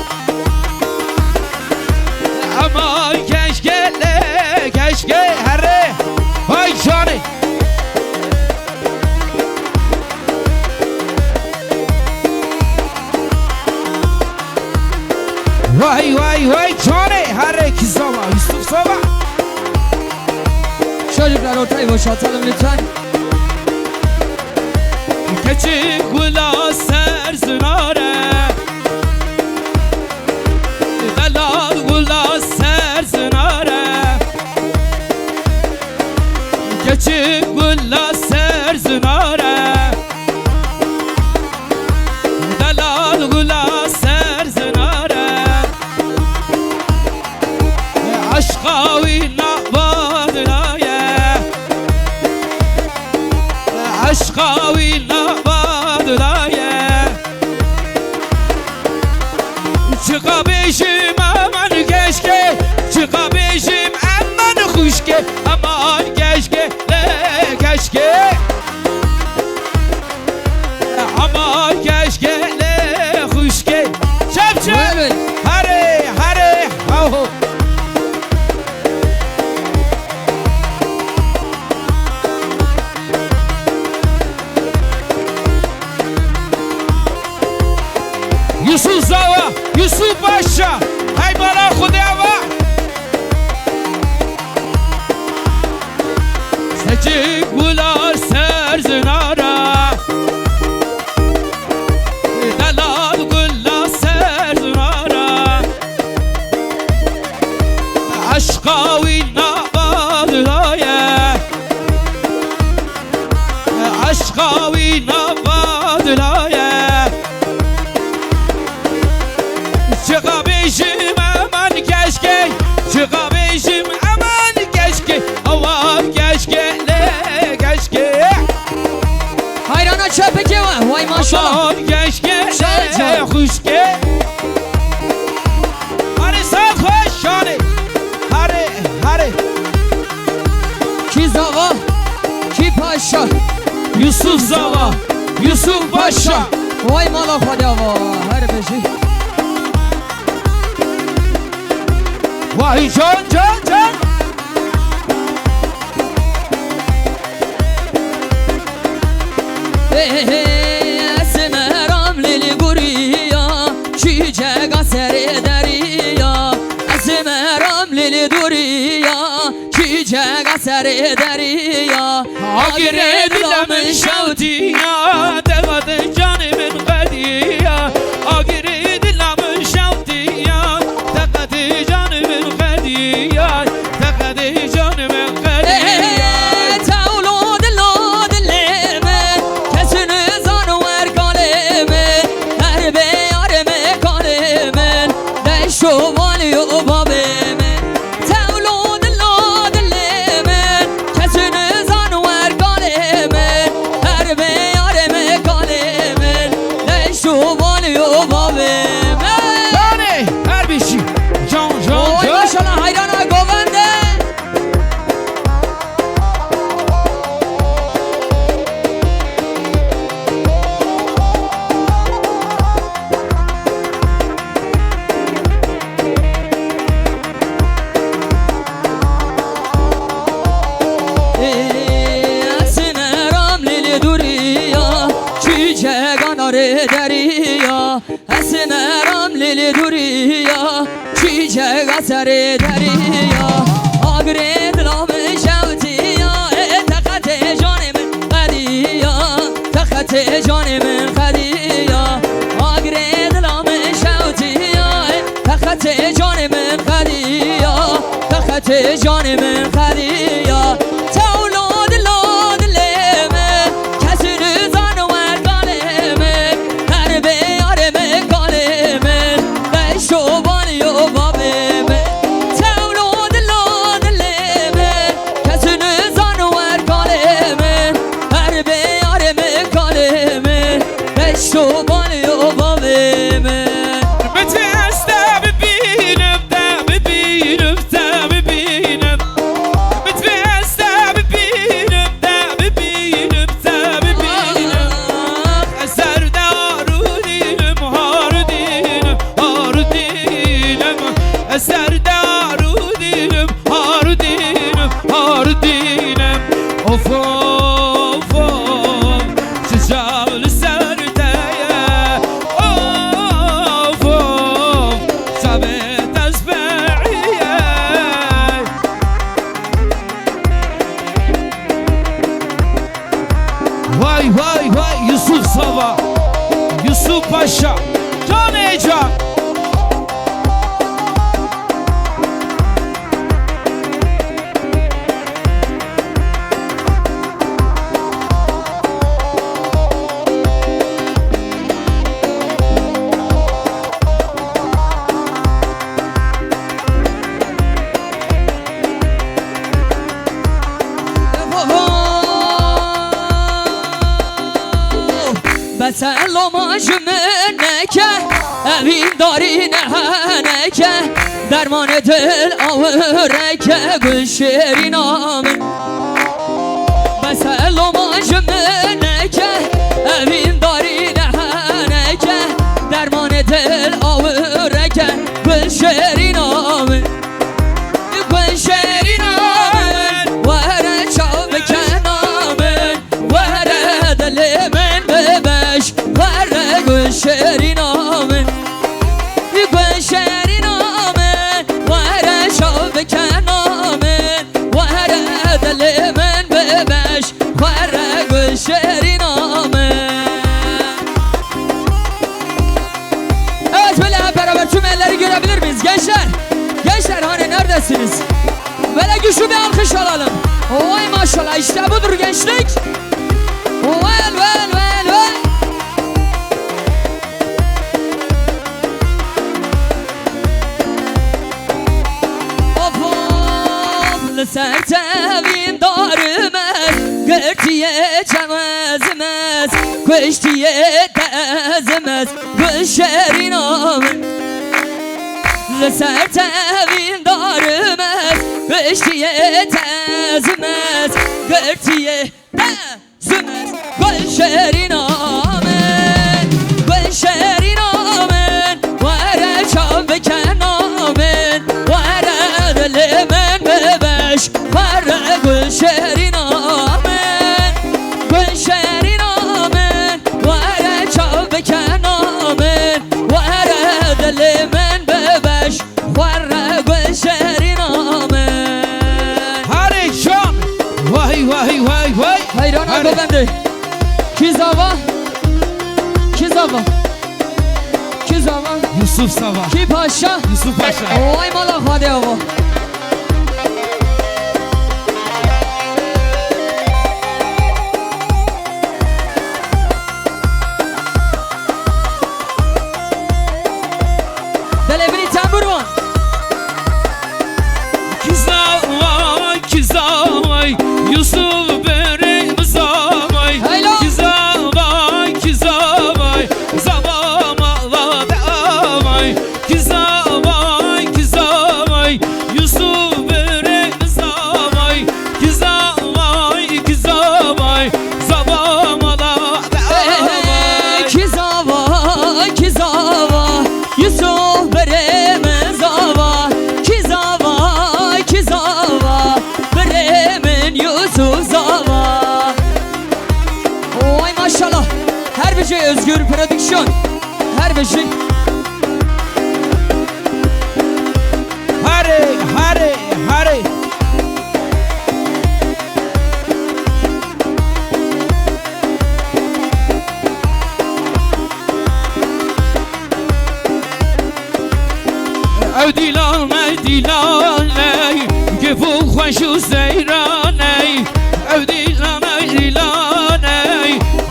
Aman gençke le gençke Herre Vay canı Vay vay vay canı Herre kizava Yusuf Sava Çocuklar ortayı boşaltalım lütfen. Keçi gula serzınare Delal gula serzınare Keçi gula serzınare Delal gula serzınare Aşka ve navadilaye Aşka ve navadilaye Çıkabişim aman keşke Çıkabişim aman kuşke Aman keşke le keşke keşke ama keşke le kuşke çep çep Evet. hare hare ho Yusuf Zava, Yusuf Paşa, hay bana Khudava. Seçik bular serzinara, delal gulla serzinara. Aşka vinna badlaya, aşka vinna badlaya. Çıkabişim aman keşke Çıkabişim aman keşke Aman keşke le keşke Hayrana çöpeki var. Vay maşallah. Aman keşke Şahit le canım. kuşke Hani sen hoş hani Hani hani Ki zava, ki paşa. Yusuf Zava Yusuf Paşa Vay mala fadava. Her beşi. Vay can can can Esmeram lili guriya Çiçek aseri deriya Esmeram lili duriya Çiçek aseri deriya Agire dilamın şavdiya Devadı canımın gadiya Agire dilamın şavdiya Tekadı canımın gadiya Tekadı canımın gadiya Tevlo dilo dilimin Kesini zanver kalimin Her beyarime kalimin Deşo valiyo babimin Tevlo dilo dilimin Kesini zanver kalimin Her beyarime kalimin Deşo valiyo babimin Yani her bir şey Can can Oy can maşallah hayrana govende Esmeram lili duriya Çiçek anarı deriya Esmeram lili duriya Çiçek asarı deriya Agre dilamı şevtiya Tekate canımın kadiya Tekate canımın kadiya Agre dilamı şevtiya Tekate canımın kadiya Tekate canımın kadiya Tevlo dilo dilime Kesini zanver kalemi Her beyarime kalemi Deşo valiyo babimi Tevlo dilo dilime Kesini zanver kalemi Her beyarime kalemi Deşo valiyo babimi Biteste bibinem de bibinem de bibinem Biteste bibinem de bibinem de bibinem Eser darudinim harudinim harudinim Eser darudinim harudinim harudinim Of of of Sıcağlı serdeye Of of Sabit ezbe'iye Vay vay vay Yusuf Sava Yusuf Paşa Can Ecan بسلام جمنکه اوین داری نهنکه درمان دل آورکه گل شیرین آمن بسلام جمنکه اوین داری نهنکه درمان دل آورکه گل شیرین آمن گل شیرین آمن وره چاو بکنامن وره دل من ببش وره گل شیرین آمن گل شیرین آمن وره چاو بکنامن وره دل من ببش وره گل شیرین آمن. Evet böyle hep beraber tüm elleri görebilir miyiz gençler? Gençler hani neredesiniz? Böyle güçlü bir alkış alalım. Vay maşallah işte budur gençlik. Vel vel vel vel. Of of sertevim darımez Gırtiye çemezmez Kıştiye tezmez Gülşerin amın Sertevim darımez Kıştiye tezmez Gırtiye tezmez Gülşerin amın Gülşerin amın Vere çam beken amın Vere dilimin bebeş Vere Gülşerin amın Gülşerin amın Vere çam beken amın Vere dilimin bebeş Vere Gülşerin amın. Hare can. Vay vay vay vay. Hayran Hare. abi bende. Kizava Kizava Kizava Yusuf Sava. Ki paşa Yusuf Paşa. Vay malak hadi hava. Delevini tambur var. Kizavay, kizavay, Yusuf börek zavay. Haylo. Kizavay, kizavay, zavam Allah davay. Kizavay, kizavay, Yusuf börek zavay. Kizavay, kizavay, zavam Allah davay. Kizava Kizava Yusuf Bremen Zava Kizava Kizava Bremen Yusuf Zava. Oy maşallah. Her bir şey özgür prodüksiyon. Her bir şey. Hare, hare, hare. او دیلان دیلانی که فو خوش و زیرانی او دیلانی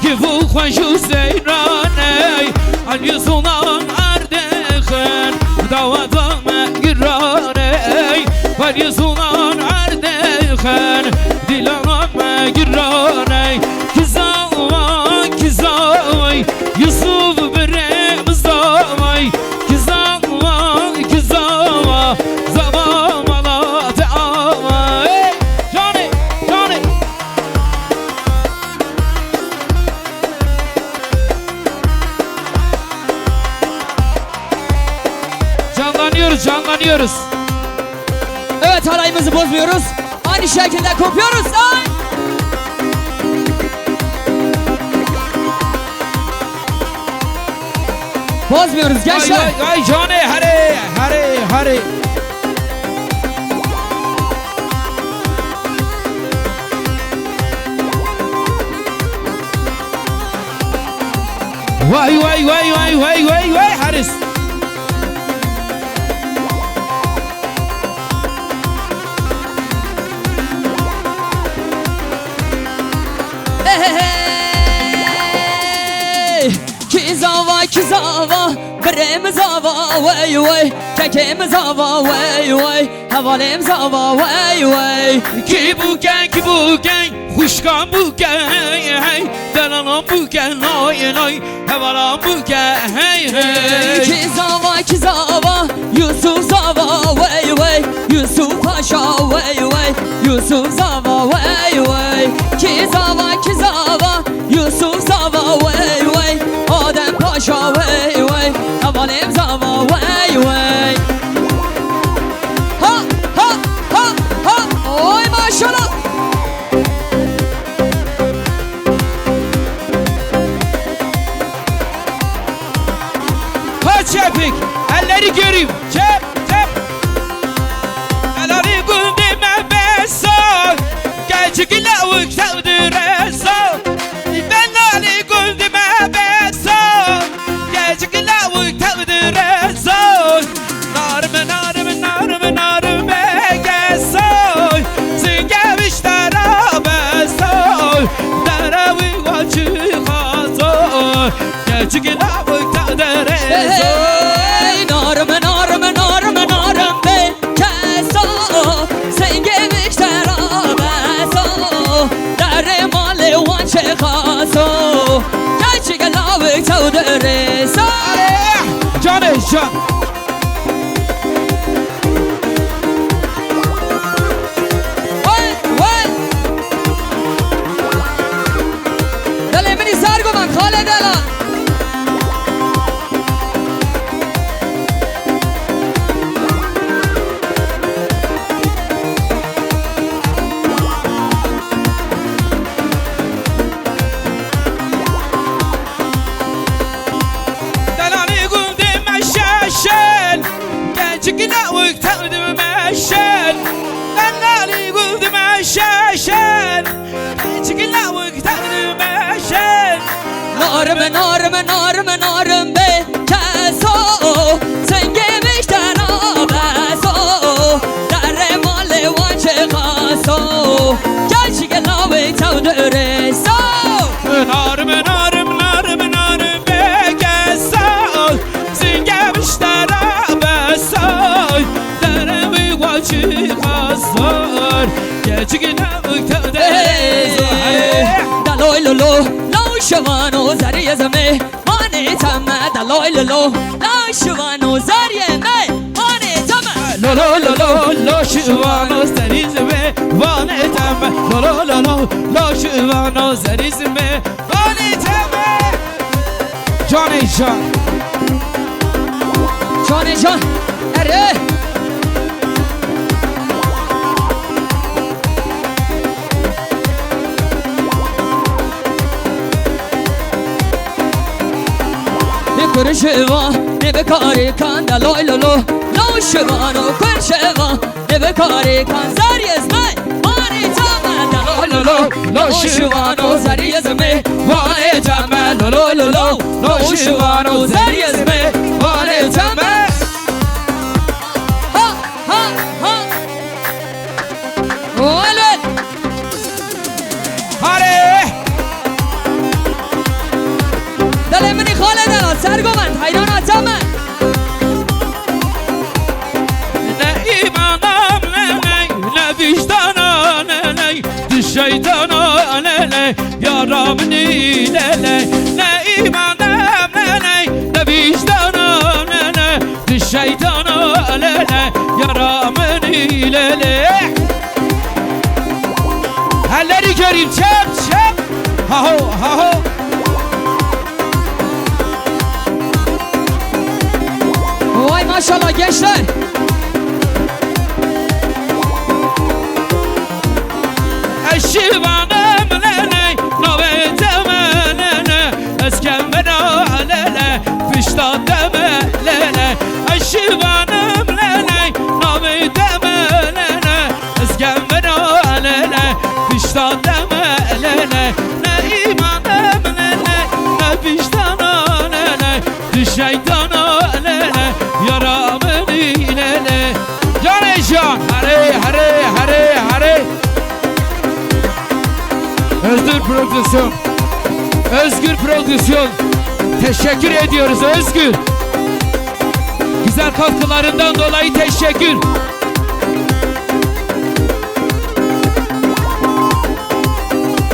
که فو خوش و زیرانی علی سونان اردخن دوادام گرانی علی سونان اردخن دیلانام گرانی کزاوای کزاوای یوسف برم زاوای کزاوای کزاوا زبام الله تعالی جانی جانی canlanıyoruz canlanıyoruz. Evet halayımızı bozmuyoruz. Aynı şekilde kopuyoruz. Ay! Bozmuyoruz Vay gençler. vay vay Johnny hare hare hare. Vay vay vay vay vay vay vay Haris. Hey! Kizava kizava Brem zava vay vay Kekim zava vay vay Havalim zava vay vay Ki buken Huşkan buken hey Delanan buken ay ay Hevalan buken hey hey Kizava kizava Yusuf zava vay vay Yusuf Paşa vay vay Yusuf zava vay vay Kizava kizava وی وی آدم پاشا وی وی اول امضا وی وی ها ها ها ها oy maşallah Ha çepik, elleri göreyim. Çep, çep. Elleri gündeme besan. Gerçek lavuk sevdiresan. Elleri gündeme besan. Gerçek lavuk sevdiresan. Narım, narım, narım, narım begesan. Singemişlere besan. Derevi vacı hazan. Gerçek lavuk sevdiresan. Hey, narım narım narım narım be keso sen gemişler abeso dere male vançe kaso gerçek lavık çavdırısa Can can. vay vay delemini sargoman Khaled Alan Delali gündeme şaşen. Gerçek lavuk sevdiresan. Delali gündeme şaşen. Gerçek lavuk sevdiresan. narım narım narım narım be keso sen gemişler abeso dere male vançe kaso gerçek lavık çavdırısa Narım narım narım narım begesan. Singemişlere besan. Derevi vacı hazar. Gerçek lavuk sevdiresan. دلوی لولو لو شوانو زریه زمه مانه تمه دلوی لولو لو شوانو زریه مه مانه تمه Lo lo lo lo lo şivano zerizme vane teme. Lo lo lo lo lo şivano zerizme vane teme. Can can. جان جان اره بکر شوا نبکاری کن دلوی لولو لو شوانو کر شوا نبکاری کن زریز مه مانه تمه دلوی لولو لو شوانو زریز مه مانه تمه لولو لولو لو شوانو زریز مه مانه تمه ها ها ها ولد Hare. دل منی خالد سرگومند حیران تمه Ne imanam ne ne ne vicdanam ne ne düş şeytana ne ne yaramın ilele. Ne imanam ne ne ne vicdanam ne ne düş şeytana ne ne yaramın ilele. Elleri göreyim çep çep. Ha ho ha ho. Vay maşallah gençler Eşivanım lele, naveteme lele, eskembena lele, fişta deme lele. Eşivanım lele, naveteme lele, eskembena lele, fişta deme lele. Ne imanım lele, ne vicdana lele, düşeytana lele, yaramın lele. Can can, hare hare hare hare. Özgür Prodüksiyon. Özgür Prodüksiyon. Teşekkür ediyoruz Özgür. Güzel katkılarından dolayı teşekkür.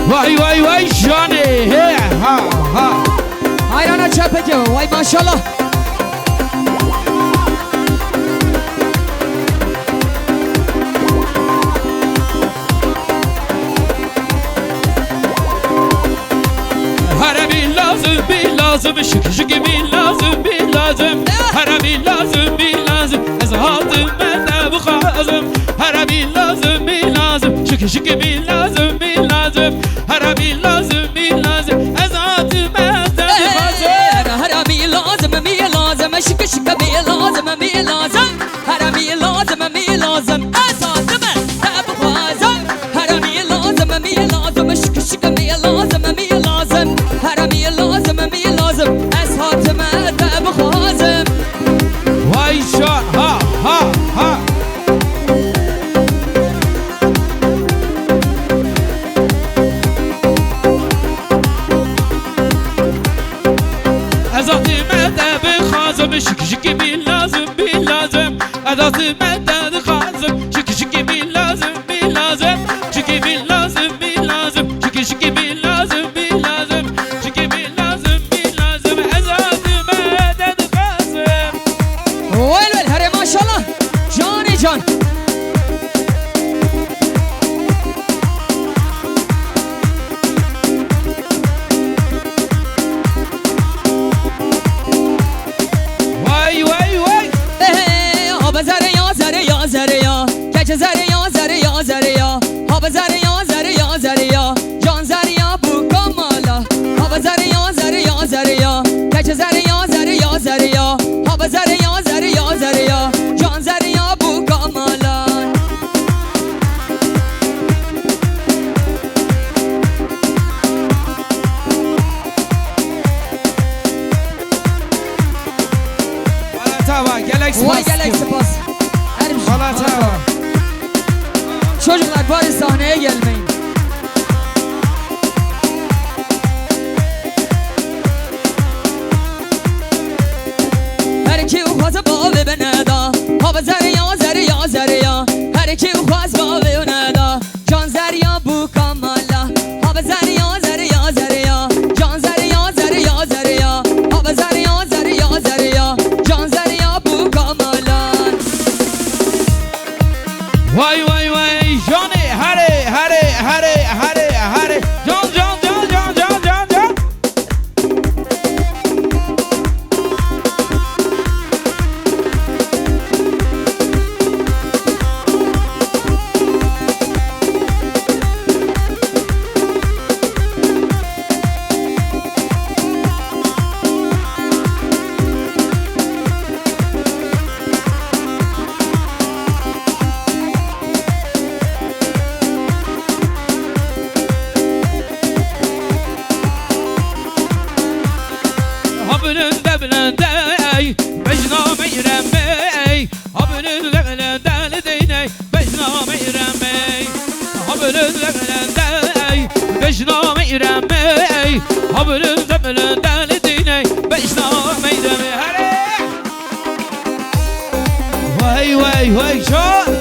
Vay vay vay Johnny. He ha ha. Hayrana çepeki vay maşallah Hare billah lazım şiki şiki bil lazım bil lazım Hara bil lazım bil lazım Ez hatım mende bu kazım Hara bil lazım bil lazım Şiki şiki bil lazım bil lazım Hara bil lazım bil lazım Ez hatım mende bu kazım Hara mi lazım mi lazım şıkı şıkı mi lazım mi lazım Hara mi lazım mi lazım esatım tabu lazım Hara mi lazım mi lazım şıkı şıkı mi lazım mi lazım Hara mi lazım mi lazım esatım tabu lazım Vay şah ha ha ha Ezatı mədəbi xazım Şiki şiki bil lazım bil lazım Ezatı mədəbi xazım Şiki şiki bil lazım bil lazım Şiki bil lazım bil lazım Şiki şiki bil lazım bil lazım Şiki bil lazım bil lazım Ezatı mədəbi xazım Vel vel hare maşallah Cani can Vay vay vay Haba zere ya zere ya zere ya Keçe zere ya zere ya zere ya Haba zere ya zere ya zere ya Can zere ya bu kamala Haba zere ya zere ya zere ya Keçe zere ya zere ya zere ya Haba zere ya zere ya zere ya Can zere ya bu kamala Balatava gelek Vay spas gelek spas Her bir şey Balatava Çocuklar bari sahneye gelmeyin Her iki ufazı bavi bene da Hava zere ya zere ya zere ya Her iki ufaz bavi öne da Can zere ya bu kamala Hava zere ya zere ya zere ya Can zere ya zere ya zere ya Hava zere ya zere ya zere ya Can zere ya bu kamala Vay vay vay Johnny hare hare hare hare hare John John John John John John John Habının debilende ey Mecna meyrem ey Habının debilende deyney Mecna meyrem ey Habının debilende ey Mecna meyrem ey Habının debilende deyney Mecna meyrem ey Hare Vay vay vay John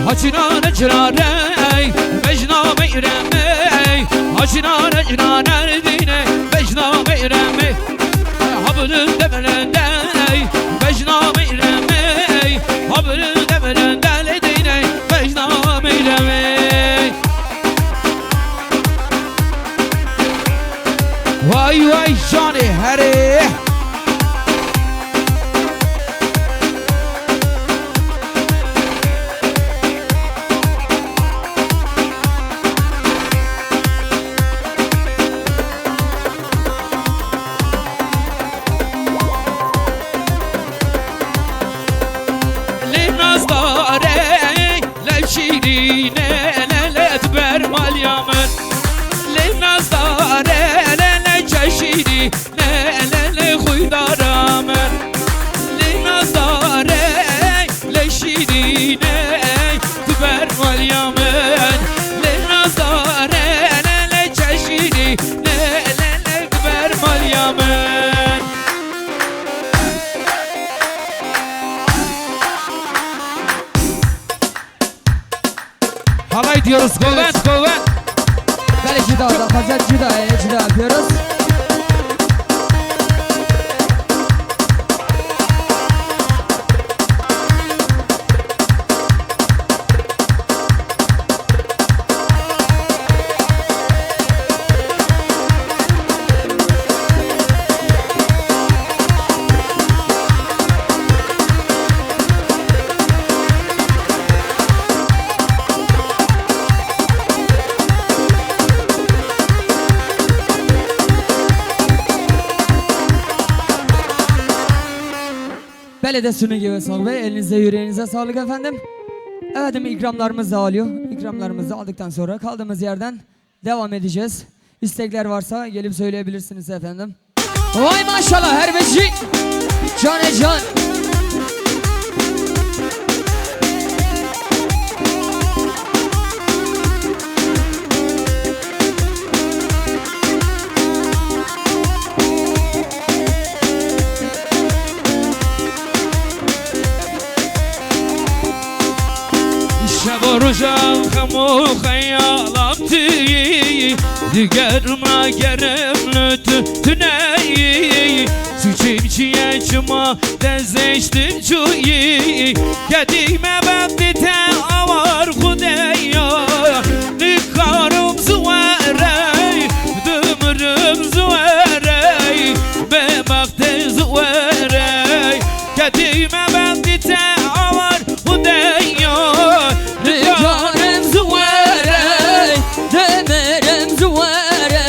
Haçinane cirare Mecna meyrem ey Haçinane cirare dine Mecna meyrem ey Habının demelende ey Mecna meyrem ey Habının demelende dine Mecna meyrem ey Vay vay Johnny Harry Şirine lelet bermal yamın Linnazare lele çeşiri lele huydaramın Linnazare le şirine bermal yamın Linnazare lele çeşiri lele bermal yamın Halay diyoruz kuvvet kuvvet. Böyle cida da fazla cida yapıyoruz. Belediye Sunu gibi Sal Bey. Elinize yüreğinize sağlık efendim. Efendim ikramlarımız da alıyor. İkramlarımızı aldıktan sonra kaldığımız yerden devam edeceğiz. İstekler varsa gelip söyleyebilirsiniz efendim. Vay maşallah her beşik. Cane can. شب و روزم خم و خیالم تویی دیگر مگرم نتونی سوچیم چیه چما دزشتم چویی کدیمه بدی تا آوار خودیا نکارم زواره دمرم زواره به وقت زواره کدیمه بدی تا آوار خودیا Canım zuvare, demerim zuvare,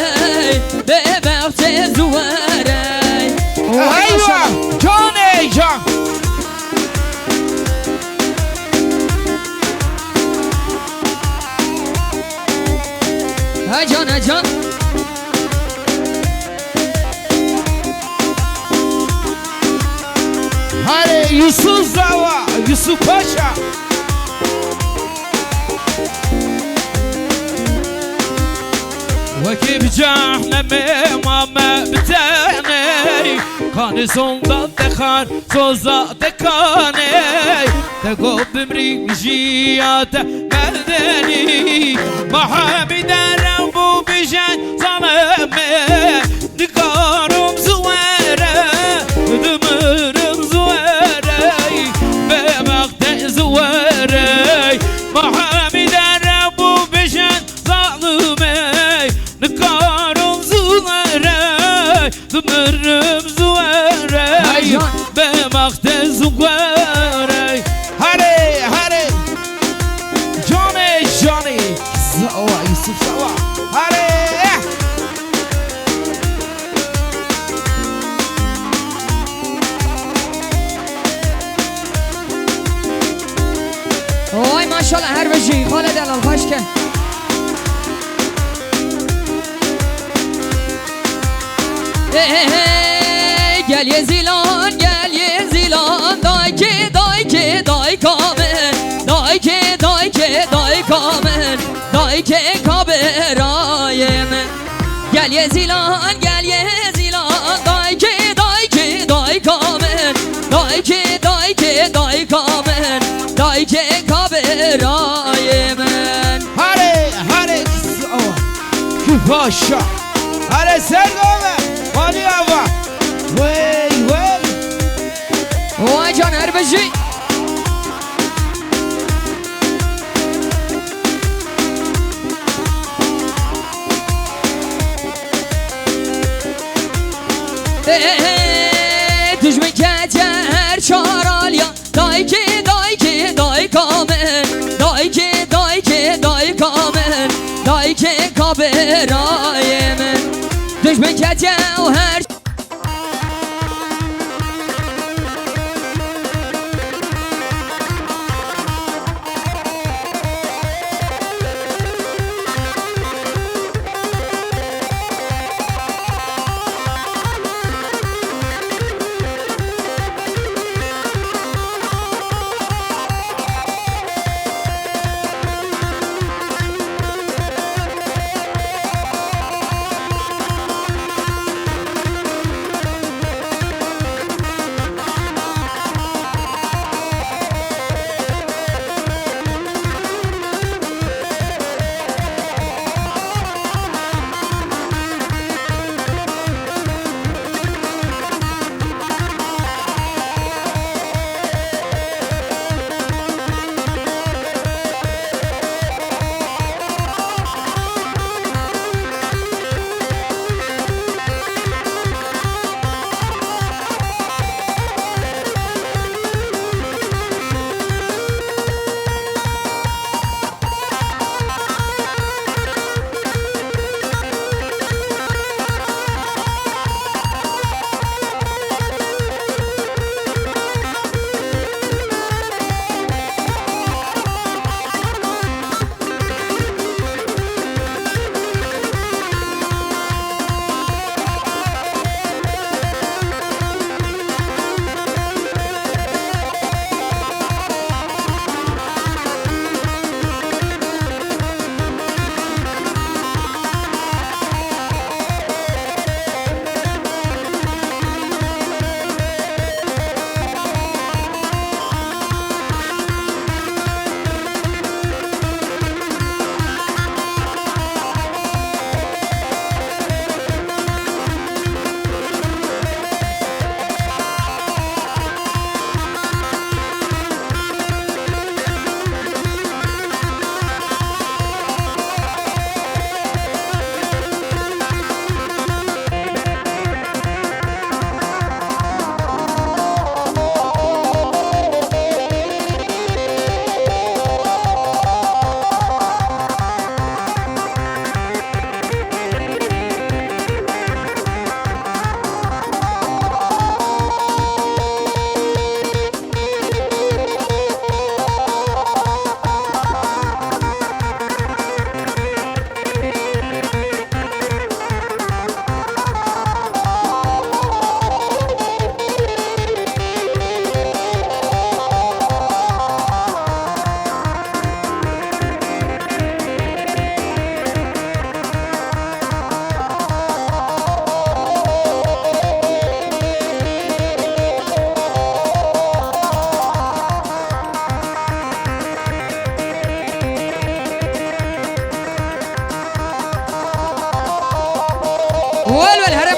bebekte zuvare. Hayva, can heyecan. Ha can ha can. Hadi Yusuf Zava, Yusuf Paşa. وكيف جهنم ماما بتاني كان صندوق دخان صوزا دكاني تقوب بمريك جيات مردني محمد ربو بجان ظلمي دكارم زوارة دمرم زوارة بمقت زوارة محمد ربو بجان ظلمي نكارم زواري دمرم زواري بمقت زواري هاري هاري جوني جوني زوا يوسف زوا هاري Vay maşallah her beşik. Haled Elal hoş gel. Gel yezilan gel yezilan dayke dayke daykamen dayke dayke daykamen dayke kaberayemen gel yezilan dayke dayke daykamen dayke dayke daykamen dayke kaberayemen هاري هاري زوا كفاشا هاري سرقومه مالي أبا وي وي Vay can her beşik. Düşme keçer çaralya dayke dayke daykamen dayke dayke daykamen dayke kaberayemen düşme keçer her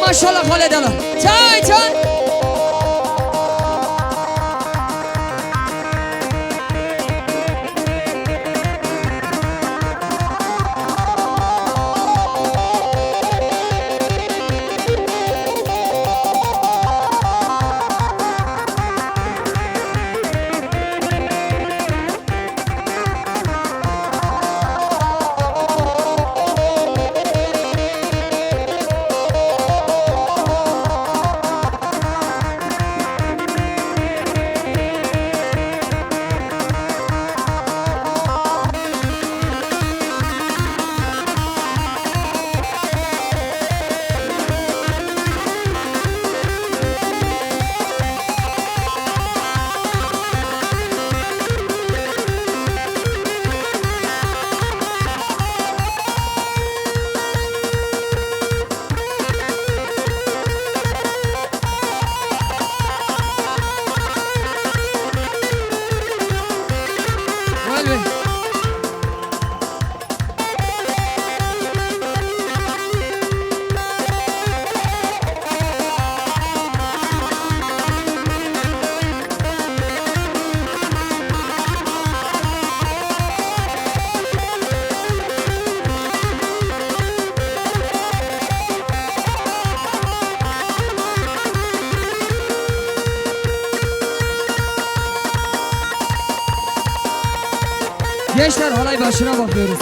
maşallah Haled Allah. Çay çay. Vuelve. Gençler halay başına bakıyoruz.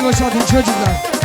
Hadi boşaltın çocuklar.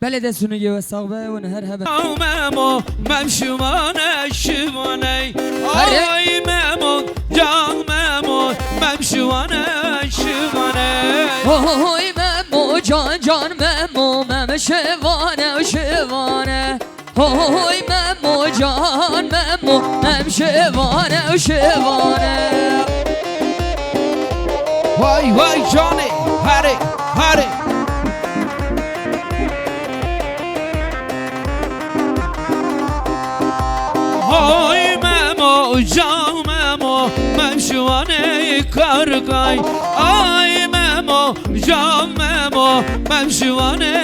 بلد سنگی و صغبه و نهر هبه مامو ممشوانه شوانه آی مامو جان مامو ممشوانه شوانه اوی ممو جان جان ممو مم شوانه شوانه اوی ممو جان ممو مم شوانه شوانه وای وای جانه هره هره آی ممو جان ممو ممشوانه کارگای آی ممو جان ممو ممشوانه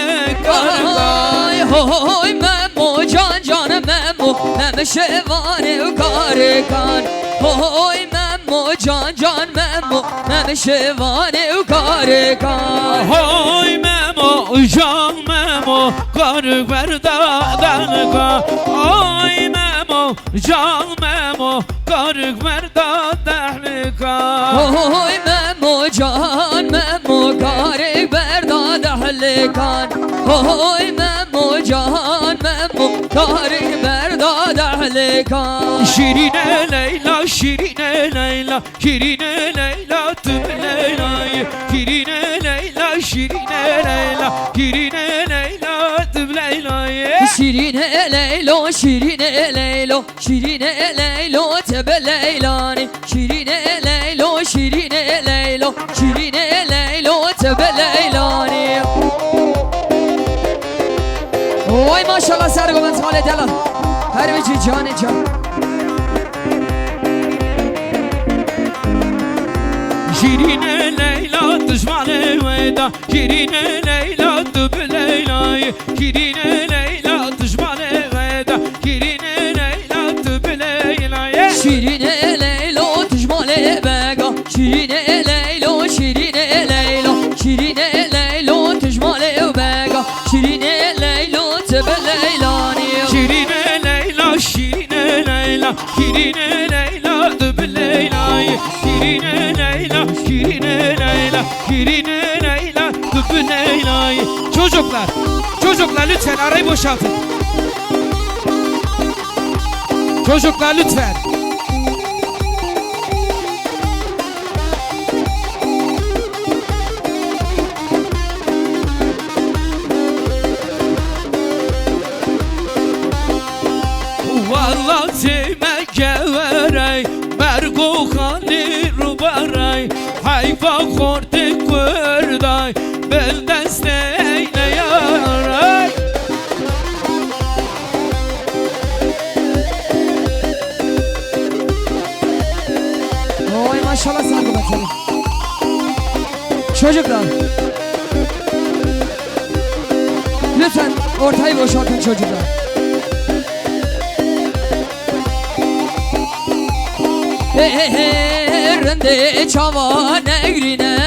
کارگای اوی ممو جان جان ممو مم شوانه کارگان اوی ممو جان جان ممو مم شوانه کارگان آی ممو جان ممو کارگ بردادن کا آی ممو جان ممو کارگ بردادن کا اوی ممو جان ممو کارگ بردادن تبلكان هوي ممو جهان ممو تاري برداد أهلكان شيرين ليلى شيرين ليلى شيرين ليلى تبليلى شيرين ليلى شيرين ليلى شيرين ليلى تبليلى شيرين ليلو شيرين ليلو شيرين ليلو تبليلاني شيرين ليلو شيرين ليلو شيرين ليلو تبليلاني وای ماشاءالله سرگو من سال دلم هر بچی جان جان شيرين ليلى تجمع الويدا شيرين ليلى تبليلى شيرين ليلى تجمع الويدا شيرين ليلى تبليلى شيرين ليلو تجمع البقى شيرين ليلو شيرين ليلو شيرين ليلو تجمع البقى شيرين ليلو تبليلاني شيرين ليلى شيرين ليلى شيرين ليلى تبليلى شيرين ليلى şirin Leyla, şirin Leyla, tıbbı Leyla'yı. Çocuklar lütfen arayı boşaltın. Çocuklar lütfen. Vallahi sevmek geverey, mergo khani rubaray, hayfa khorte kurday, bel desteyle yaray. Oy maşallah sana bakalım. Çocuklar. Lütfen ortayı boşaltın çocuklar. Rende çava negrine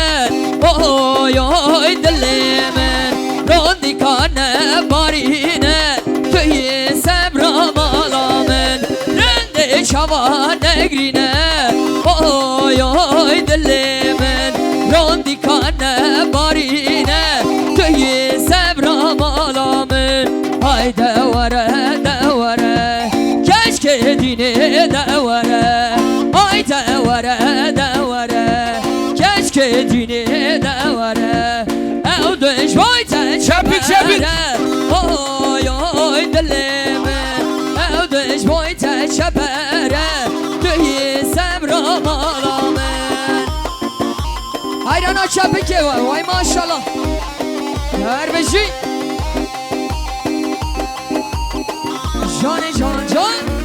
oy oy dilimin rondi kane barine köyü sebram alamin rende çava negrine oy oy dilimin rondi kane barine köyü sebram alamin hayde vere keşke dine de vere devare keşke dine devare ev düşvayte Çapik. oy oy dilime ev düşvayte çepere tüyi semram alamen hayrana çapik var vay maşallah her beşi can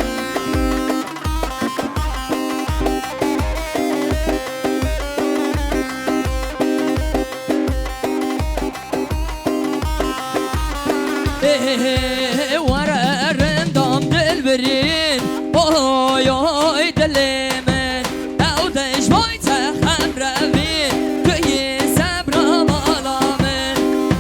وررندم دلبرین اوی اوی دلمن او دشوای تخم روین توی صبرم آلامن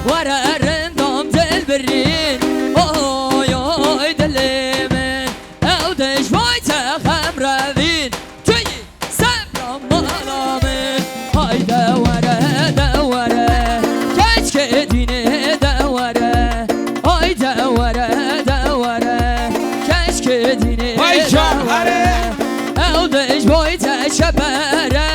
وررندم دلبرین اوی اوی دلمن او دشوای تخم روین توی صبرم آلامن های دوره keşke dine devare ay devare keşke dine Vay canhare ev deş boy teşebere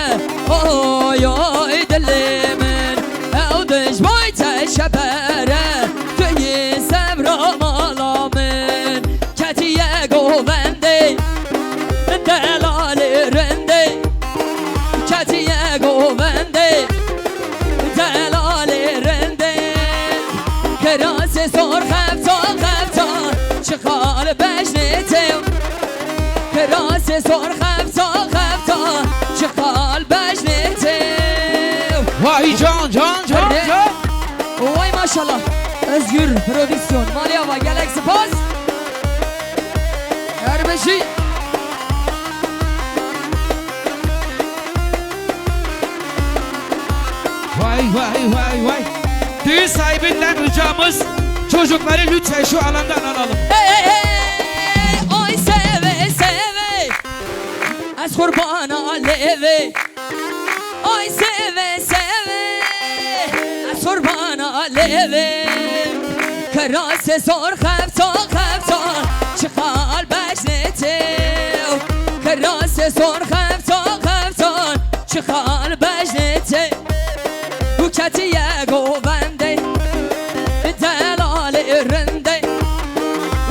oy oy dilimin ev deş boy teşebere köyü sevram alamin ketiye govende delali rende ketiye govende delali rende kerase sor khaftan çıkar beşnetim kerase sor khaftan çıkar beşnetim Vay can Vay maşallah Özgür Prodüksiyon Maliava Galaxy Pass her beşi Vay. Düğün sahibinden ricamız çocukları lütfen şu alandan alalım. Ay seve az kurbana leve ay seve az kurbana levi Karase zor khafta khafta Çıkal bejneti Karase zor khafta khafta Çıkal bejneti Uketiye govende Delali rinde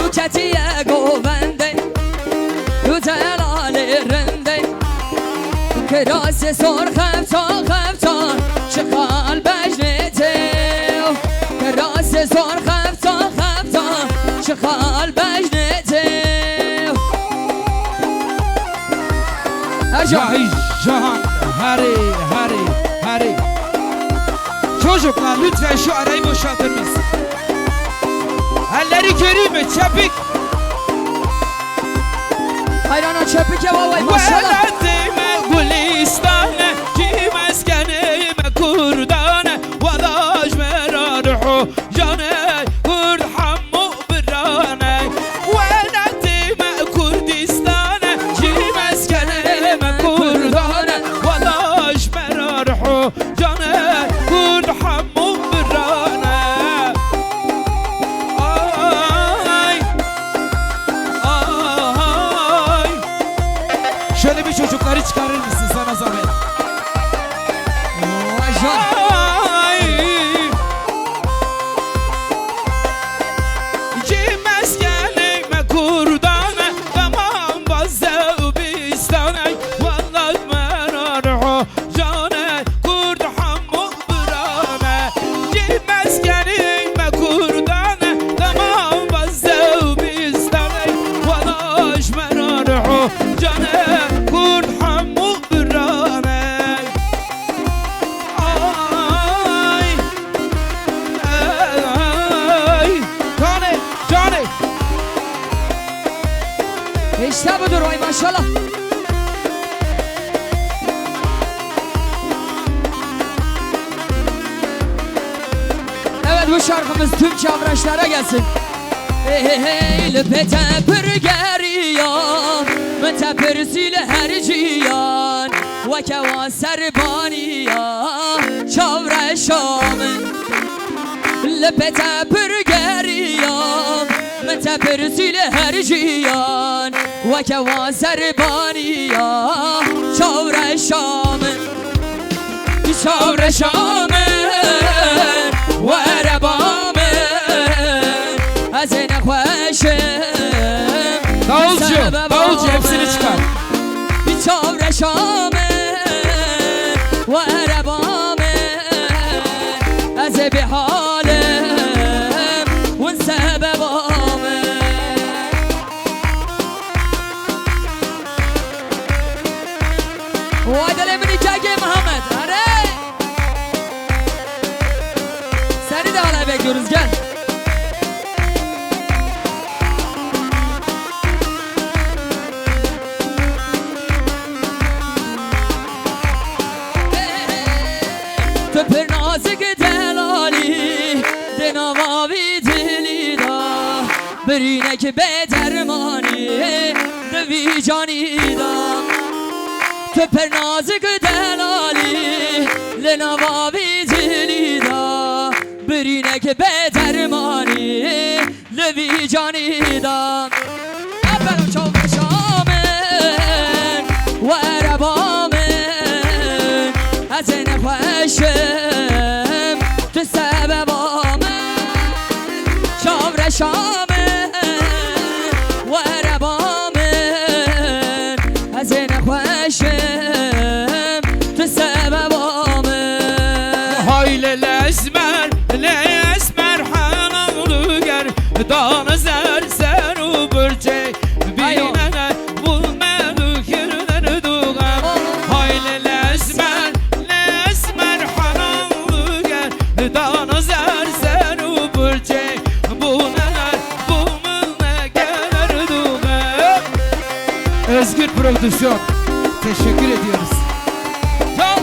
Uketiye govende Delali rinde Karase zor khafta khafta Çıkal bejneti Karase zor khafta khafta Çıkal bejneti Vay Cihan, Hari. Çocuklar lütfen şu arayı boşaltır mısın? Elleri göreyim mi? Çepik. Hayrana çöpük ya vay maşallah Veladime gulistane ki meskenime kurdane Valaş meraruhu cane kurd hammu birane Veladime kurdistane ki meskenime kurdane Valaş meraruhu cane kurd hammu birane Ay Ay Şöyle bir çocukları çıkarır mısın sana zahmet? Ay Cimes gelime kurdane Tamam bazı bistane Vallahi meraruhu cane kurd hammu birane Cimes gelime kurdane Tamam bazı bistane Vallahi meraruhu cane kurd hammu birane Ay Ay Cane İşte budur vay maşallah Evet bu şarkımız tüm çavraşlara gelsin Hey lüpete pürgeriyan Mete sile her ciyan Ve kevan serbaniyan Çavraşamın Lüpete pürgeriyan Mete sile her ciyan Ve kevan serbaniyan Çavraşamın Çavraşamın Ve rebamın Azene khoşim Davulcu hepsini çıkar Bir çavraşamın Ve rebamın Aze bir halim Ve sebebamın Vay delemini kege Muhammed Hadi Seni de hala bekliyoruz gel Töpür nazik delali Denavavi dili da Birinek bedermani Devi cani da Töpür nazik delali Denavavi dili da Birinek bedermani Devi cani da Efendim çavuşamın Ve rebamın Hazine خوشم تو سببامن چاورشامن و ربامن hazine خوشم تو سببامن Hayle lesmer hanımlı ger Dağını zerser u bürce Bilmene bulmadı kirler duğam Hayle lesmer hanımlı ger Dağını zerser u bürce Bulmalar bulmana gelir duğam Özgür Prodüksiyon teşekkür ediyoruz. Tamam.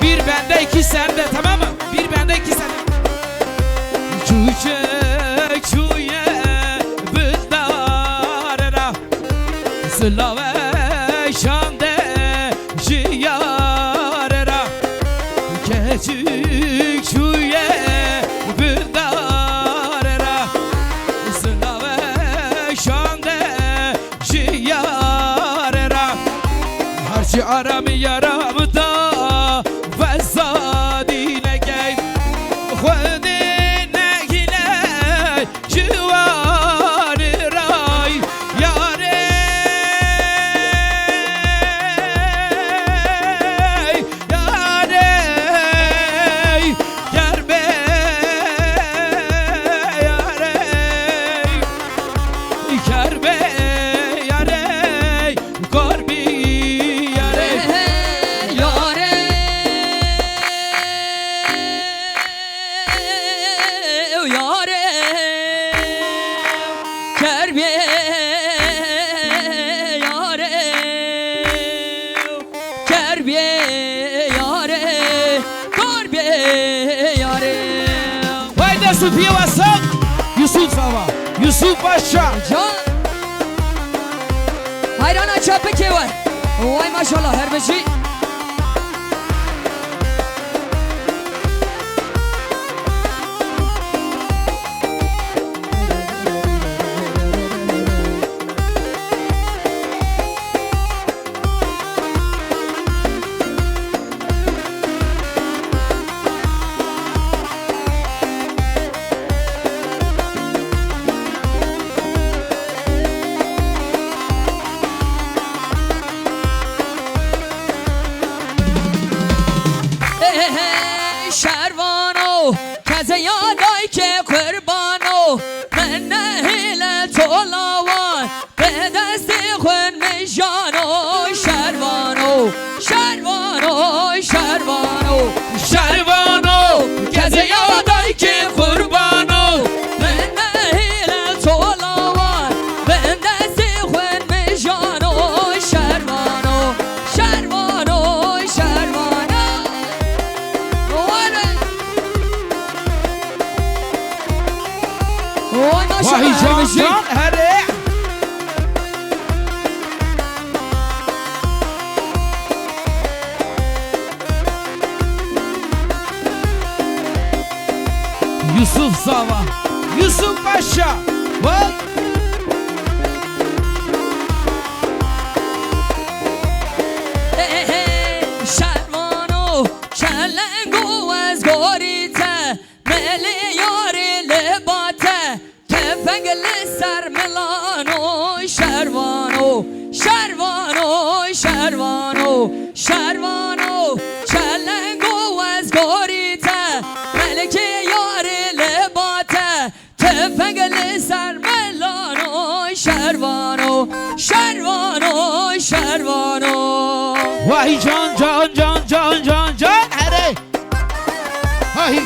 Bir bende iki sende tamam mı? Bir bende iki sende. Çiçek چویه بلدار را سلاوه شانده جیار را کچک چویه بلدار را سلاوه شانده جیار را هرچی آرام یارم دا وزادی نگیم خود نگیله جوان رای یاره یاره گربه یاره گربه یاره گربی یاره Vay da Sufiye Vasak Yusuf Sava Yusuf Paşa Hayrana çapı ki var. Vay maşallah her bir şey. شروانو کزه یادای که قربانو من نهیل طولاوان به دست خون میجانو شروانو شروانو شروانو شروانو کزه یادای که قربانو من نهیل طولاوان به دست خون میجانو شروانو شروانو شروانو Vahiy can here Yusuf Sava Yusuf Paşa Vay شروانو کلنگو از گوریته ملی یاری لباته تفنگ لسر ملانو شروانو شروانو شروانو شروانو کلنگو از گوریته ملکی یاری لباته تفنگ لسر ملانو شروانو شروانو شروانو Vahiy can here Vahiy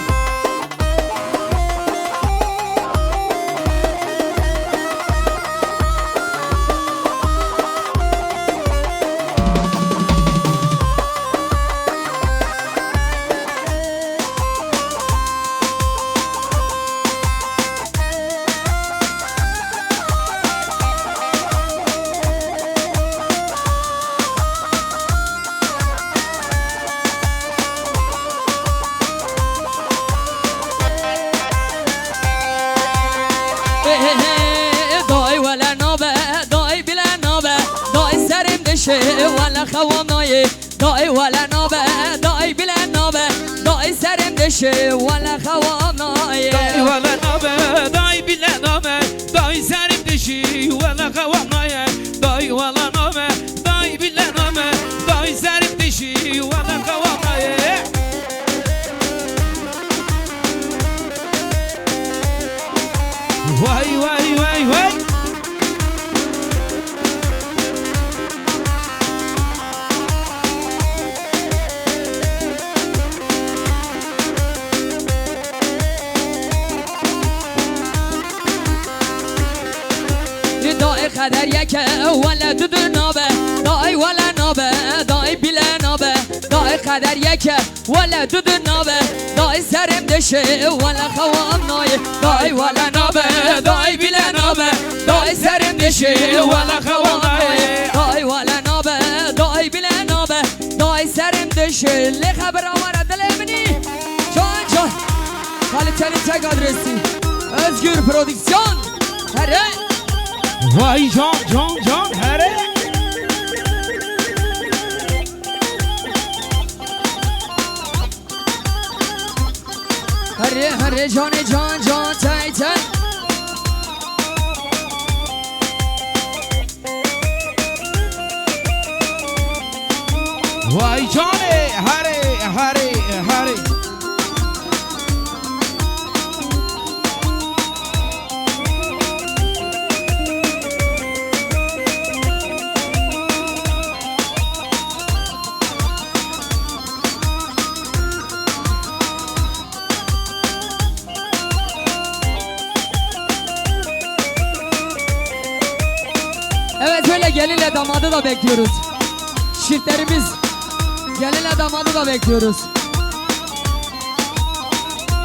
دای ولا نابه دای بلا نابه دای سرم دشه ولا خوام نایه دای ولا نابه دای بلا نابه دای سرم دشه ولا خوام نایه دای ولا نابه دای بلا نابه دای سرم دشی ولا خوام نایه دای ولا نابه دای بلا نابه دای سرم دشی ولا خوام نایه Vay vay vay vay دای خدر یک ولا دو نابه دای ولا نابه دای بلا نابه دای دای قدر یکه ولا دو دو نابه دای سرم دشه ولا خوام نایه دای ولا نابه دای بیله نابه دای سرم دشه ولا خوام نایه دای ولا نابه دای بیله نابه دای سرم دشه لی خبر آماره دل منی جان جان کالیتنی تک آدرسی özgür prodüksiyon هره Vay can can can here. هره هره جان جان جان تای تای Vay canı here here here. Evet böyle gelinle damadı da bekliyoruz. Çiftlerimiz gelinle damadı da bekliyoruz.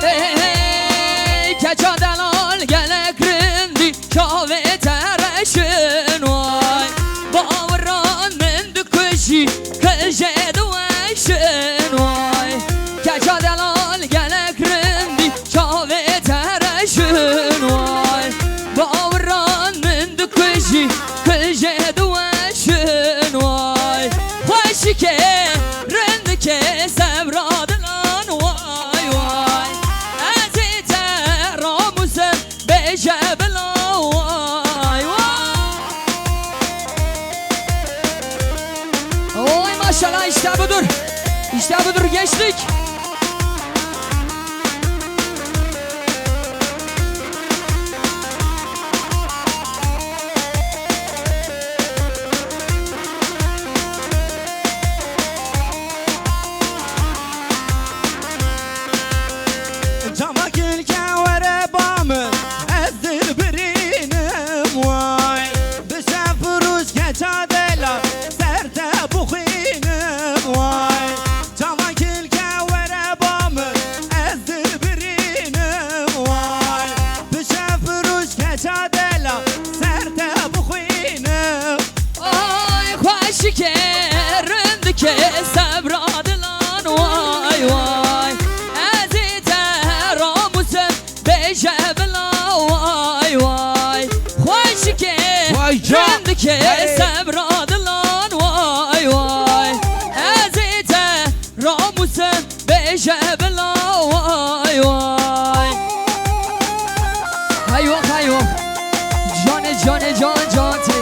Hey hey hey keça delal gelek rindi kahve tereşin vay Bağıran mendü kuşi kıje dueşin vay Keça delal gelek rindi kahve tereşin vay Bağıran mendü kuşi kıje dueşin vay Hoşike rendike sevradılan vay vay Ezite ramusem beşebla vay vay Oy maşallah işte budur. İşte budur gençlik. Cama gülken vere bamı ezdir birinim vay Düşen furuş keça dela serte buhinim vay Cama gülken vere bamı ezdir birinim vay Düşen furuş keça dela serte buhinim Ay hoşike rendike sevradılan vay vay Ezite ramusem beşebla vay vay Hoşike Vay can. rendike Hey. sevradılan vay vay Ezite ramusem beşebla vay vay Hayvan hayvan Cane cane can can te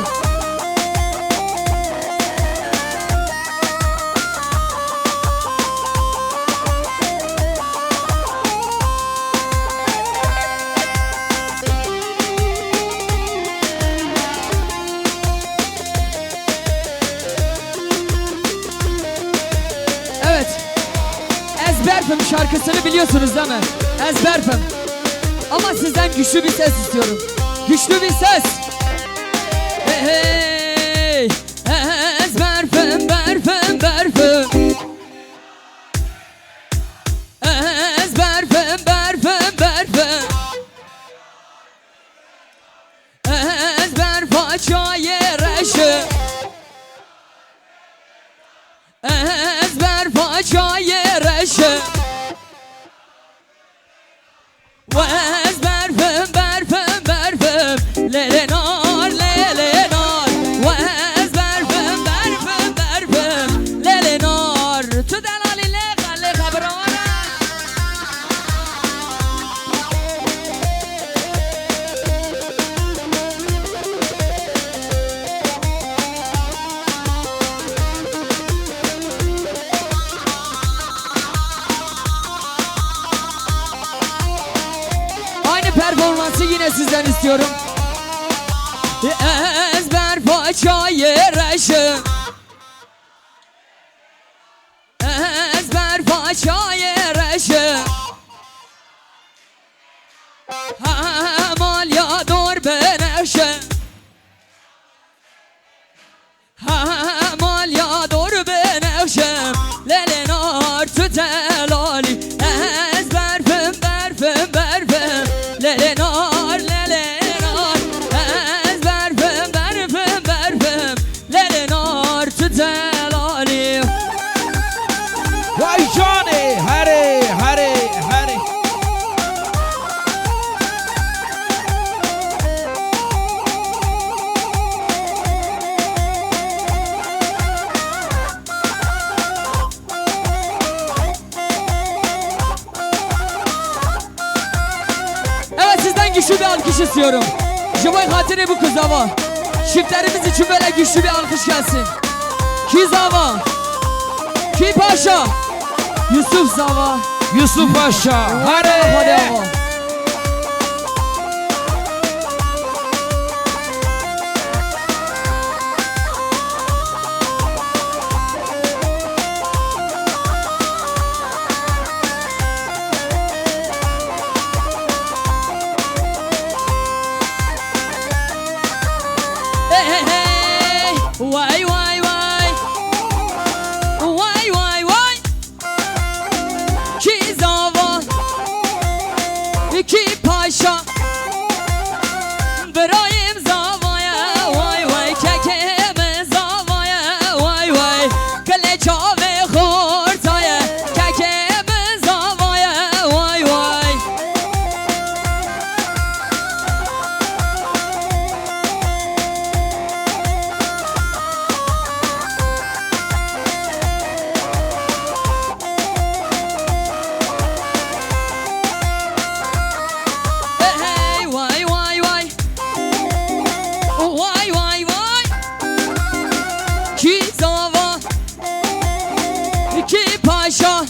Evet. Ezberfem şarkısını biliyorsunuz değil mi? Ezberfem. Ama sizden güçlü bir ses istiyorum. Güçlü bir ses. Hey hey. Ezberfem berfem berfem. Ezberfem berfem berfem. Ezber faça yereşe. Ezber faça yereşe. Ve ezber fem berfem berfem lelenar lelenar Ve ezber fem berfem berfem lelenar Tu delali le galle kabrana Aynı performansı yine sizden istiyorum. Ezber faça yereşe. Ezber faça yereşe. Hamal ya dor beneşe. Hamal ya dor beneşe. Lelena celali Ez berfim berfim berfim Lele nar lele nar Ez berfim berfim berfim Lele nar tu celali Vay Johnny, hare, hare, hare. Evet sizden güçlü bir alkış istiyorum. Jumay hatırı bu kız hava. Çiftlerimiz için böyle güçlü bir alkış gelsin. Ki Zava, Ki Paşa, Yusuf Zava. Yusuf Paşa, Hadi hare. hava. Hey hey hey, vay vay vay, vay vay vay. Ki Zava, Ki Paşa, Brahim Zava'ya, vay vay kekeme Zava'ya, vay vay Kaleça ve Horta'ya, kekeme Zava'ya, vay vay. Hey hey, vay vay vay, vay vay vay. Ki Zava, Ki Paşa,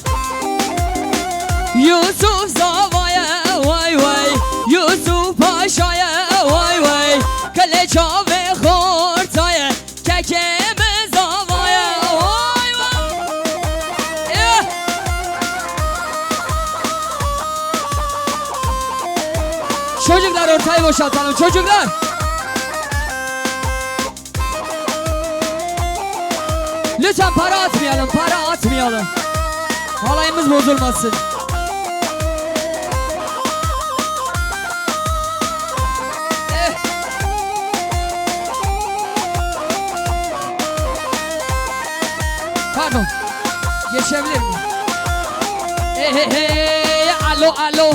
Yusuf Zava'ya, vay vay Yusuf Paşa'ya, vay vay Kaleça ve Horta'ya, kekeme Zava'ya, vay vay. Yeah. Çocuklar ortayı boşaltalım çocuklar. Lütfen para atmayalım, para atmayalım. Halayımız bozulmasın. Eh. Pardon. Geçebilir miyim? Hey hey hey, alo alo,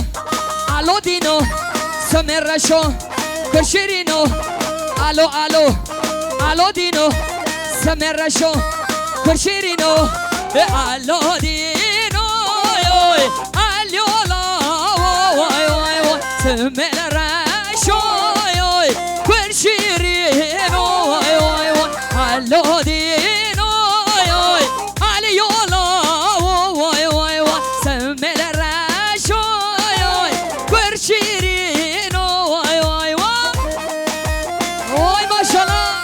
alo Dino, Sömerraşo, Kırşirino, alo alo, alo Dino, Sömerraşo, Kırşirino, alo Dino, yoy, alo la, vay vay vay, Sömerraşo, yoy, Kırşirino, vay vay vay, alo Dino, yoy, alo la, vay vay vay, Sömerraşo, yoy, Kırşirino, vay vay vay. Vay maşallah.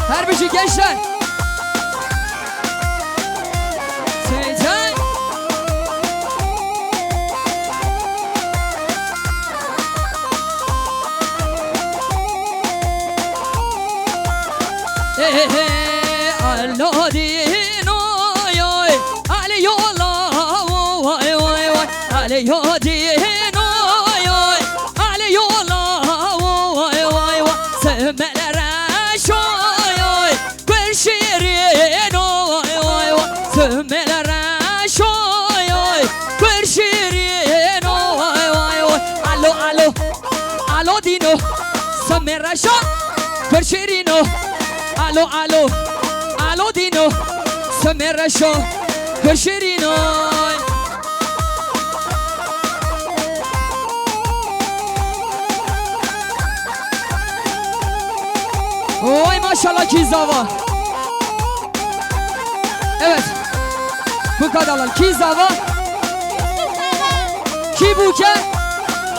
Her bir şey gençler. Seyircan. Hey hey hey, alo Dino, yoy, ali yola, vay vay vay, ali yo Dino, yoy, ali yola, vay vay vay, Sömelere şoy, Kırşirino, vay vay vay, Sömelere şoy, Kırşirino, vay vay vay, alo alo, alo Dino, Sömelere şoy, Kırşirino. Alo alo, alo Dino, Sömerraşo, Kırşirino. Oy maşallah Kizava. Evet, bu kadarlar. Kizava, Kibuke,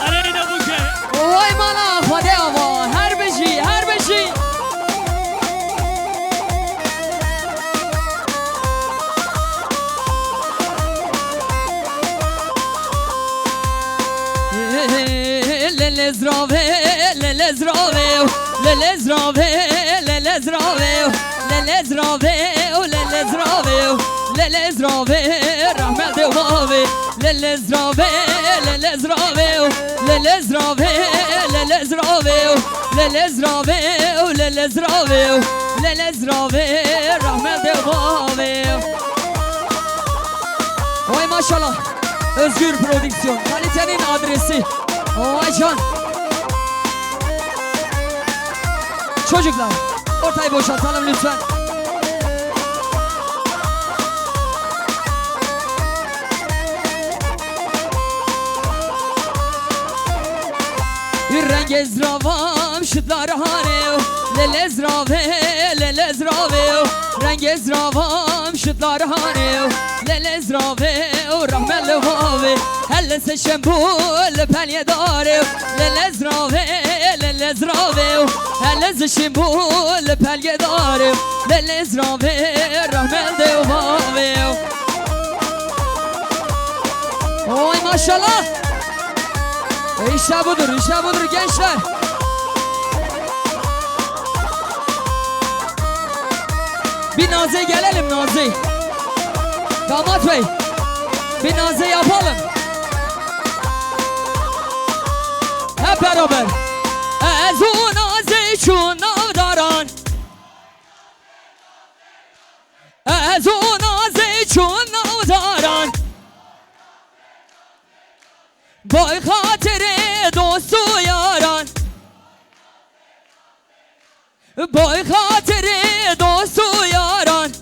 Arena buke. oy mala, hadi ama her bir şey, her bir şey. Lele zdrave, lele zdrave, lele zdrave, lele zdrave, lele zdrave, lele للزراوي رحمة دوابي للزراوي للزراوي للزراوي للزراوي للزراوي للزراوي للزراوي رحمة دوابي Vay maşallah. Özgür Prodüksiyon. Kalitenin adresi. Vay can. Çocuklar ortayı boşaltalım lütfen. Rengi zravam şıtlar hanev Lelezrave lelezrave Rengi zravam şıtlar hanev Lelezrave rahmelle vave Helle seçem bu lepelye darev Lelezrave lelezrave Helle seçem bu lepelye darev Lelezrave rahmelle vave Oy maşallah. İşte budur gençler. Bir naze gelelim naze. Damat bey, bir naze yapalım. Hep beraber. Ezu naze çun navdaran. Ezu naze çun navdaran. Boy hatire dostu yaran Boy hatire dostu yaran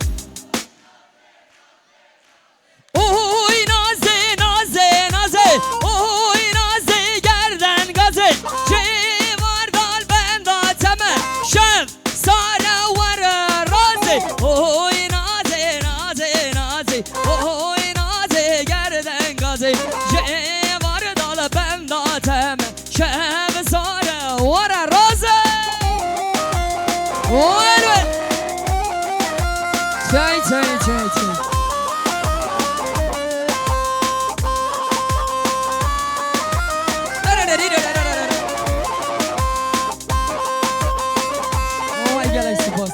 Oy naze naze naze Oy naze gerden gaze Civar dal benda temel Şev sara var raze Oy naze naze naze Oy naze gerden gaze بنداتم شب ساره ورا رازه وين چای وای گله سپاس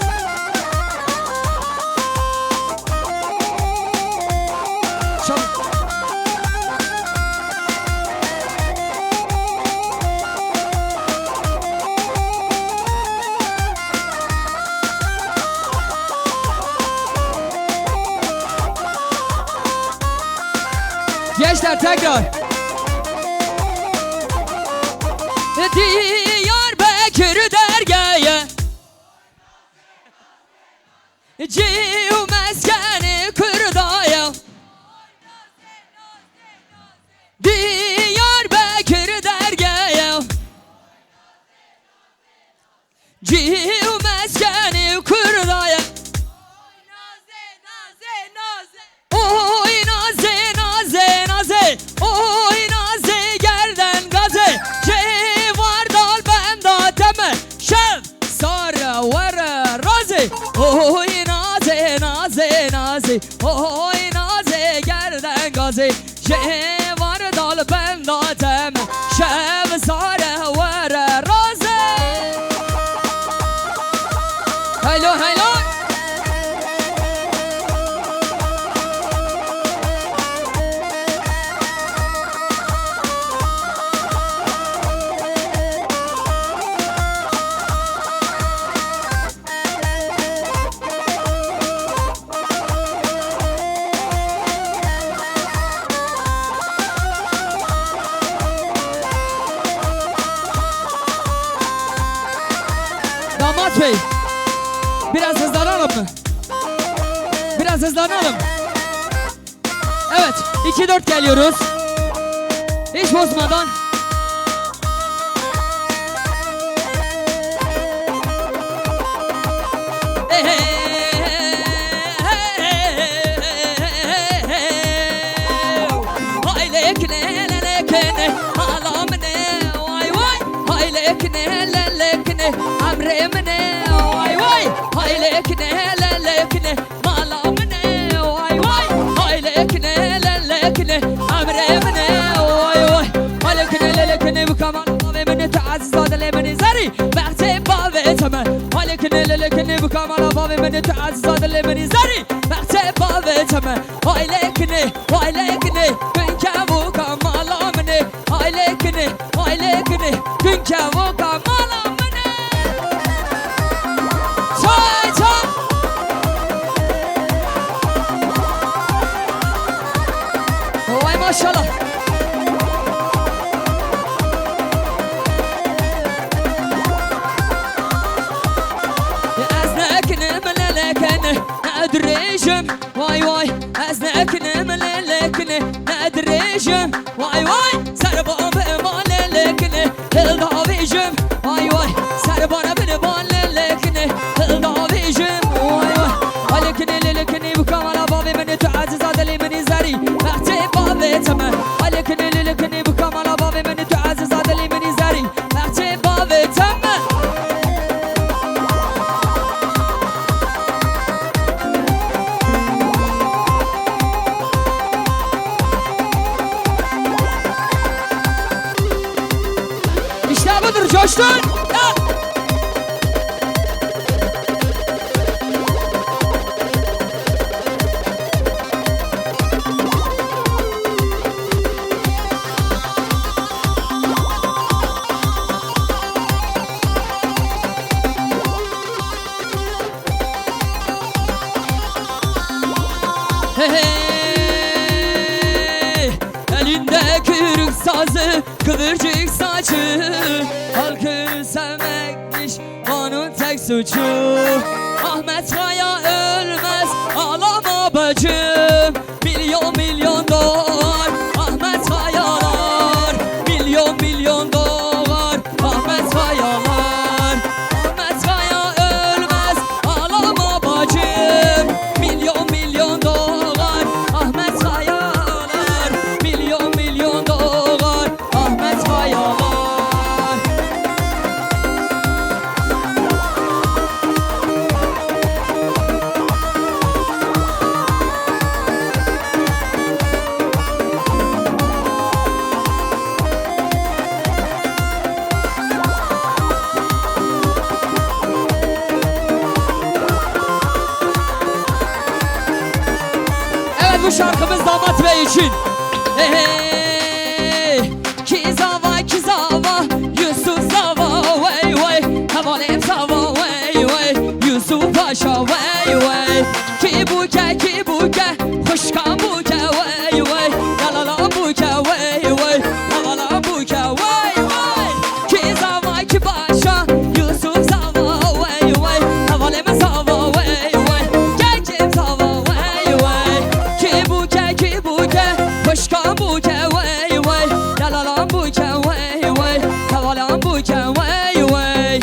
Gençler tekrar. Diyarbakır dergâye Civ meskeni kırdaya Diyarbakır dergâye Civ meskeni kırdaya Oy naze naze naze Oy naze gerden gaze Civar dal benda temel Şev sara vara raze Oy naze naze naze Oy naze gerden gaze Civar dal benda temel Şev sara vara raze Haylo haylo Damat bey, biraz hızlanalım mı? Biraz hızlanalım. Evet, 2-4 geliyoruz. Hiç bozmadan. Amremne vay vay haylekne lelekne malamne vay vay haylekne lelekne amremne vay vay haylekne lelekne bu kamal ve beni taziz adele beni zari bahse bave tamam haylekne lelekne bu kamal ve beni taziz adele beni zari bahse baveteme Aylekini, aylekini Günke vuka malamını Aylekini, aylekini Günke vuka malamını Çay çay Vay maşallah ندريجم واي واي أزنكني من لكني ندريجم واي واي سربان بمال لكني الضابيجم واي واي سربان بمال لكني الضابيجم واي واي لكني لكني بكمال بابي من تعزز عدلي من زري احتي بابي تمام لكني لكني بكمال بابي من تعزز عدلي من زري احتي بابي تمام Coştun! Ya! Hey hey! Elinde kürük sazı, kıvırcık saçı Halkı sevmekmiş onun tek suçu Ahmet Kaya ölmez ağlama bacım Milyon milyon dolar Ahmet Kayalar Milyon milyon dolar Ahmet Kayalar Ahmet Kaya ölmez ağlama bacım Milyon milyon dolar Ahmet Kayalar Milyon milyon dolar Ahmet Kayalar Bu şarkımız damat bey için. Hey hey. Kizava kizava Yusuf Zava vey vey Havalim Zava vey vey Yusuf Paşa vey vey Ki buke Hoşkan buke vey vey Yalalan buke vey vey Havalan buke vey vey Kizava ki paşa Yusuf Zava vey vey Havalim Zava vey vey Gekim Zava vey vey Ki buke Hoşkan buke vey vey Yalalan buke vey vey Havalan buke vey vey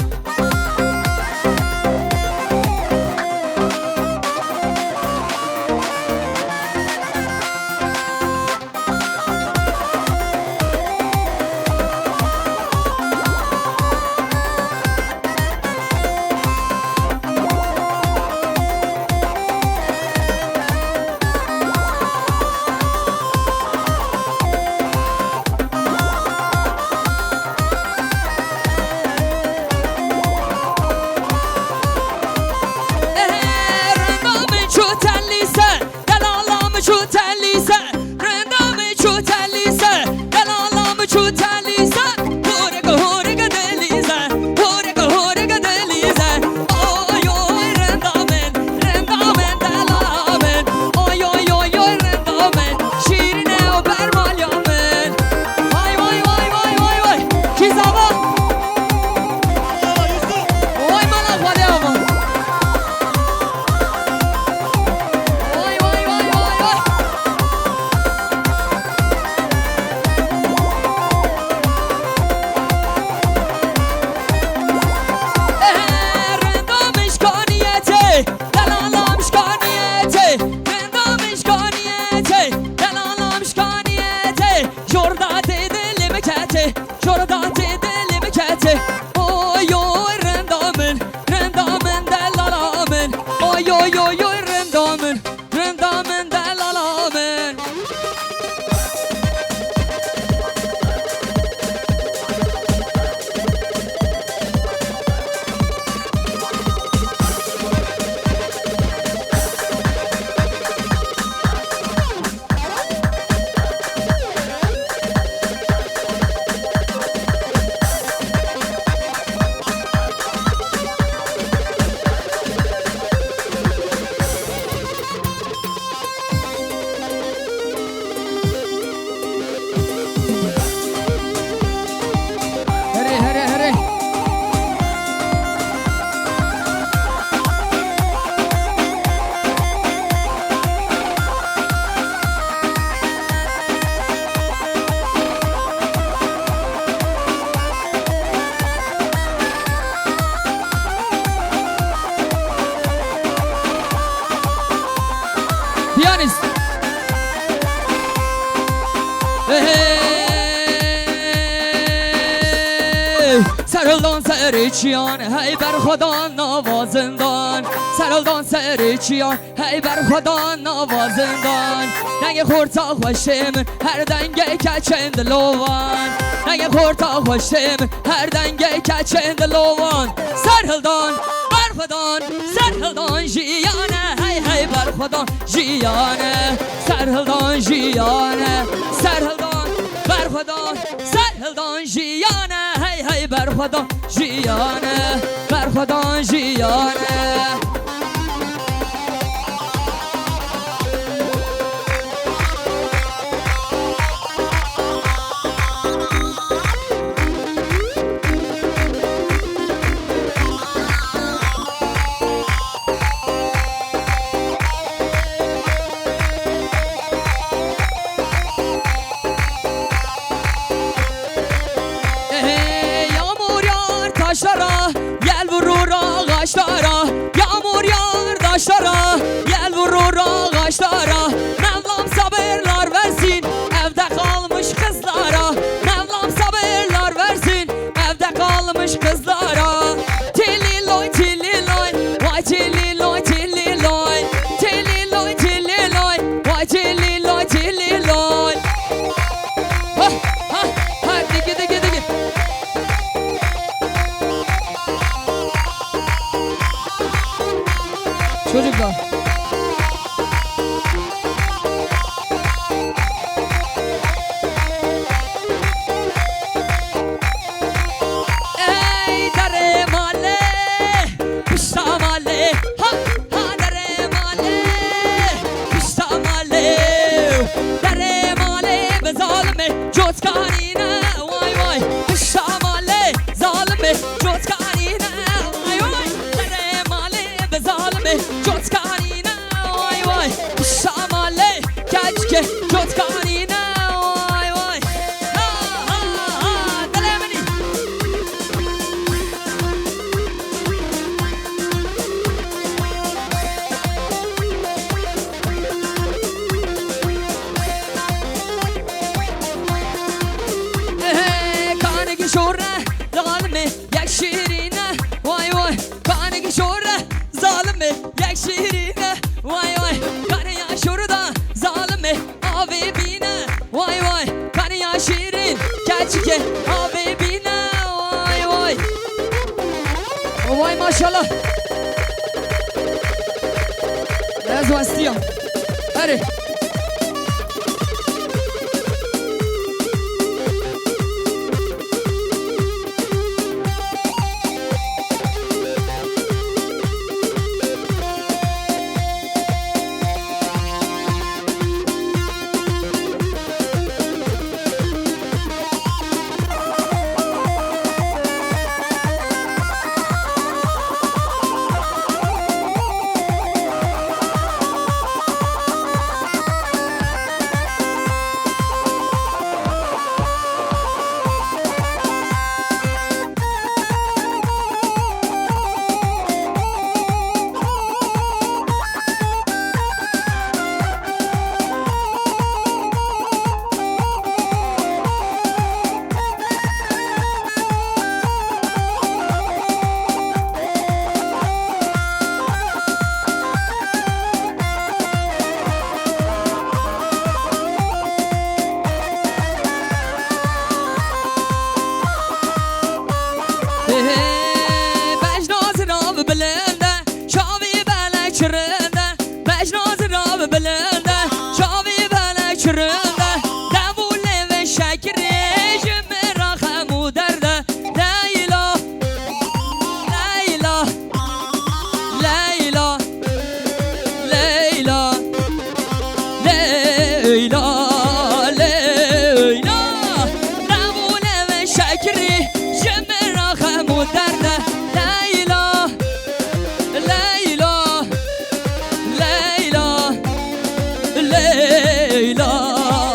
Seraldan seriçiyan hey ber Xuda navazından Seraldan seriçiyan hey ber Xuda navazından Nenge xorta xoşim her denge keçen dilovan Nenge xorta xoşim her denge keçen dilovan Seraldan ber Xudan Seraldan jiyane hey hey ber Xudan jiyane Seraldan jiyane Seraldan ber Xudan Seraldan jiyane hey hey ber Xudan jiyane ber Xudan jiyane taşlara Yel vurur ağaçlara Yağmur yağar taşlara Yel vurur ağaçlara Mevlam sabırlar versin Evde kalmış kızlara Mevlam sabırlar versin Evde kalmış kızlara Tilliloy tilliloy Vay tilliloy tilliloy Tilliloy tilliloy Vay tilliloy tilliloy Ha ha ha digi digi digi Çocuklar Ey dere male Pişta male Ha ha dere male Pişta male Dere male be zalime Cotkanine Vay vay Pişta male Zalime Cotkanine Vay vay Dere male be zalime Cotkanine Vay vay Pişta male Keçke Cotkanine Vay vay Ha ha ha Delemeni Kanegi şorre zalimi yak şirine Vay vay Kanegi şorre zalimi yak şirine Vay vay Kaniya şurada zalimi abi bine Vay vay Kaniya şirin keçike abi bine Vay vay Vay maşallah Ez vastiyam Hadi Bejnaz rav bilende Şavi belek çüründe Bejnaz rav bilende Şavi belek çüründe Devule ve şekri Jümme rahemu derde Leyla Leyla Leyla Leyla Leyla Leyla Devule ve şekri Jümme rahemu derde Leyla Leyla Leyla Leyla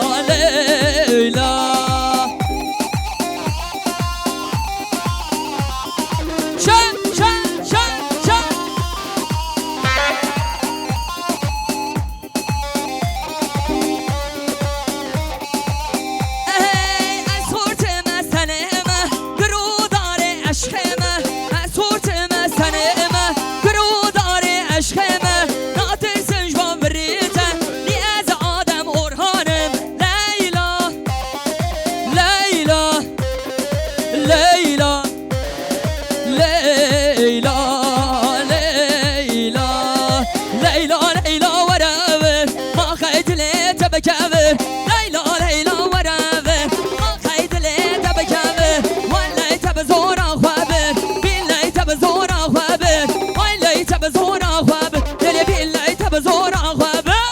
تبكابر ليلى ليلى ورابر ما قيد لي تبكابر ولا تبزور خوابر بالله تبزور خوابر ولا تبزور خوابر دل بالله تبزور خوابر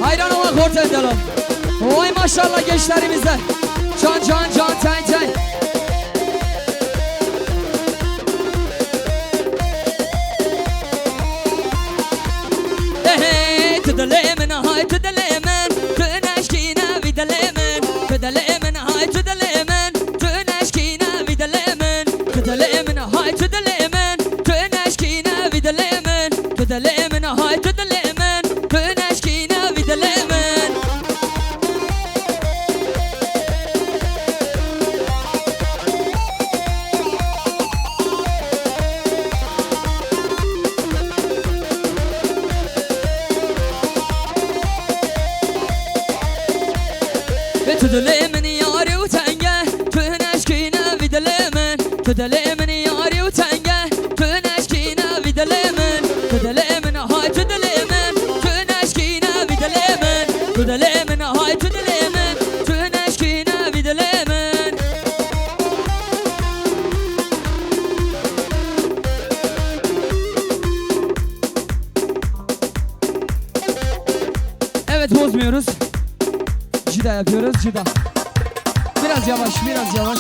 hayran olan kort edelim. Oy maşallah gençlerimize. Can can can ten ten. Hey to the lemon, hi to the lemon. To neşkina with the lemon. To the lemon, hi to the lemon. To neşkina with the lemon. To the lemon, hi to the lemon. To neşkina with the lemon. To the lemon, hi to the lemon. To neşkina with the lemon. To the lemon yari utanga. To neşkina with the lemon. To the lemon yari utanga. To neşkina with the lemon. To the lemon, hi to the lemon. To neşkina with the lemon. To the lemon, hi to the lemon. To neşkina with the lemon. Evet bozmuyoruz. Cida yapıyoruz, cida. Biraz yavaş, biraz yavaş.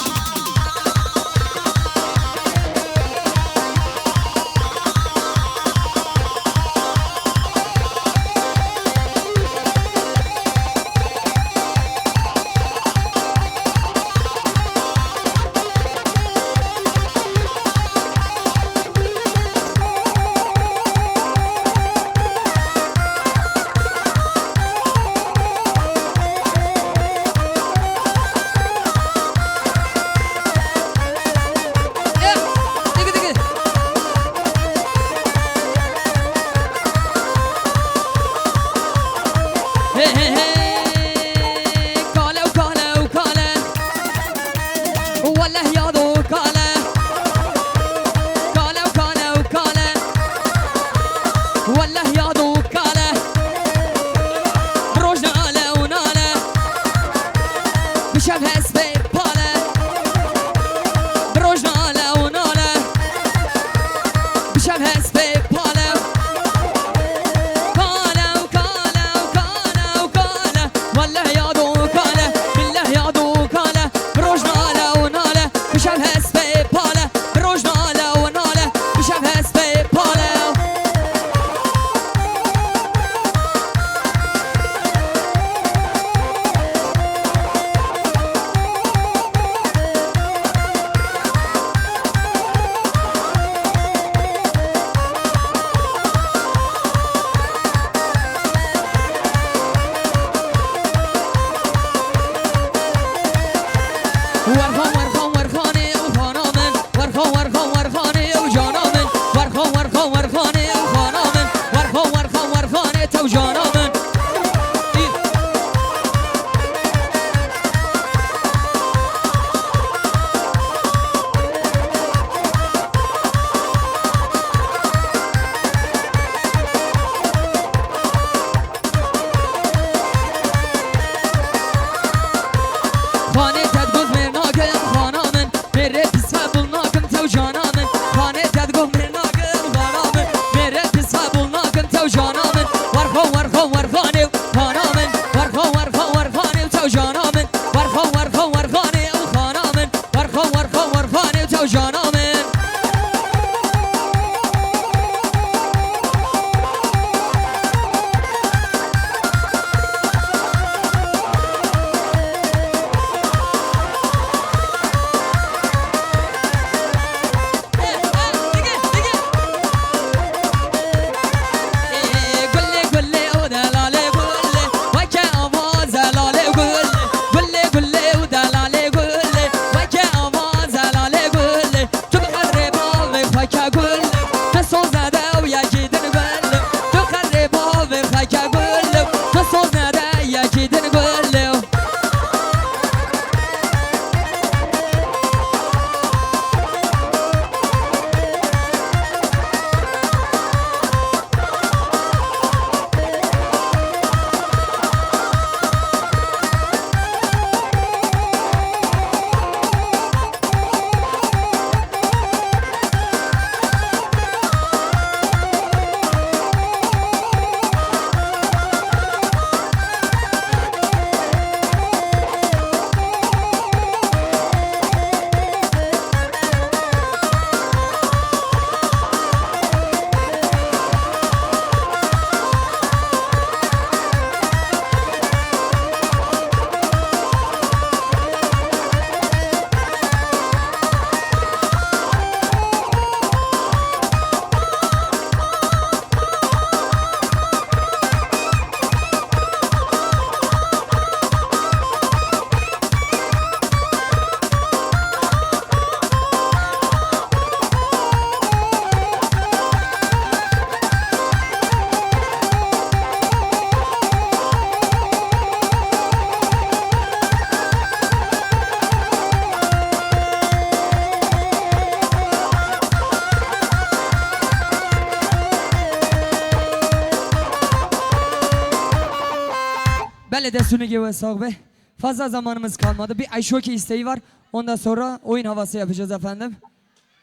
Belediye Sunigi ve Sağ Bey. Fazla zamanımız kalmadı. Bir Ayşoki isteği var. Ondan sonra oyun havası yapacağız efendim.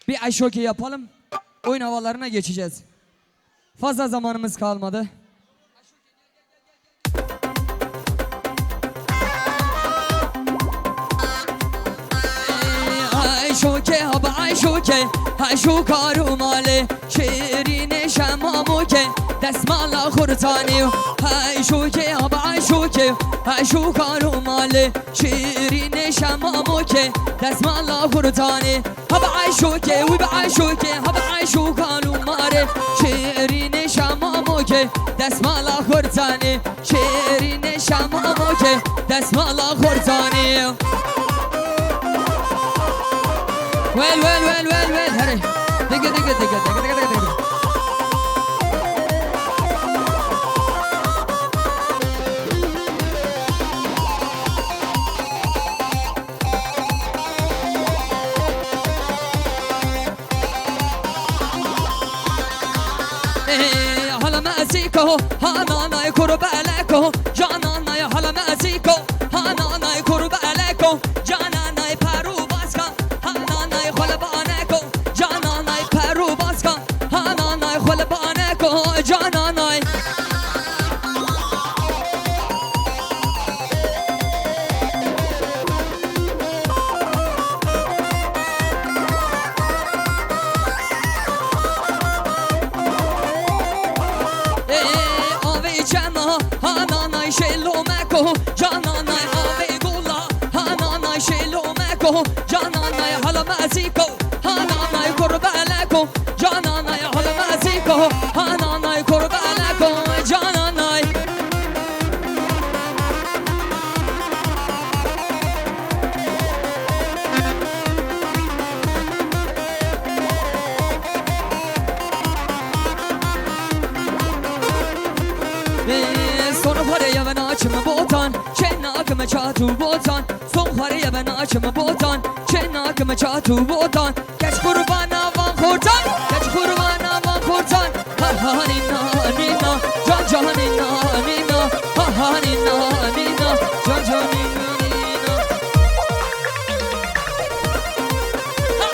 Bir Ayşoki yapalım. Oyun havalarına geçeceğiz. Fazla zamanımız kalmadı. Ayşoke haba Ayşoke Ayşo karumale şerine şemamuke Desmala kurtani Ayşoke haba Ayşoke Ayşo karumale şerine şemamuke Desmala kurtani haba Ayşoke ve Ayşoke haba Ayşo karumale şerine şemamuke Desmala kurtani şerine şemamuke Desmala kurtani Well, hurry. Digga. Hala maziko, hananay kurbaleko, jananay hala maziko, hananay kurbaleko, jananay paru baska, hananay khalabaneko, jananay paru baska, hananay khalabaneko, jananay. Hananay shelomeko, jananay avegula, hananay shelomeko, jananay halamaziko, hananay korbaleko, jananay halamaziko, hananay korbaleko, jananay. Sonu paraya ben açımı botan Çen akımı çatu botan Son paraya ben açımı botan Çen akımı çatu botan Geç kurbana van kurtan Geç kurbana van kurtan Ha ha nina nina Can can nina nina Ha ha nina nina Can can nina nina Ha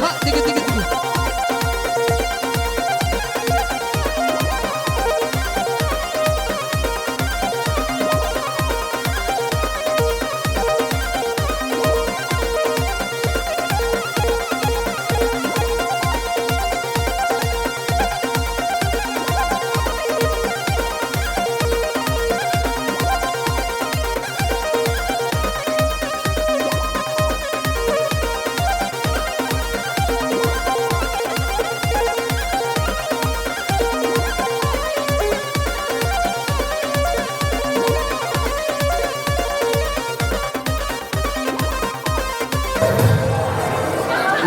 ha digga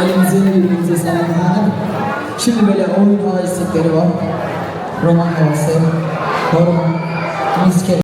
Elinize birbirinize sağlık efendim. Şimdi böyle oyun hava istekleri var. Roman havası, horon, miske.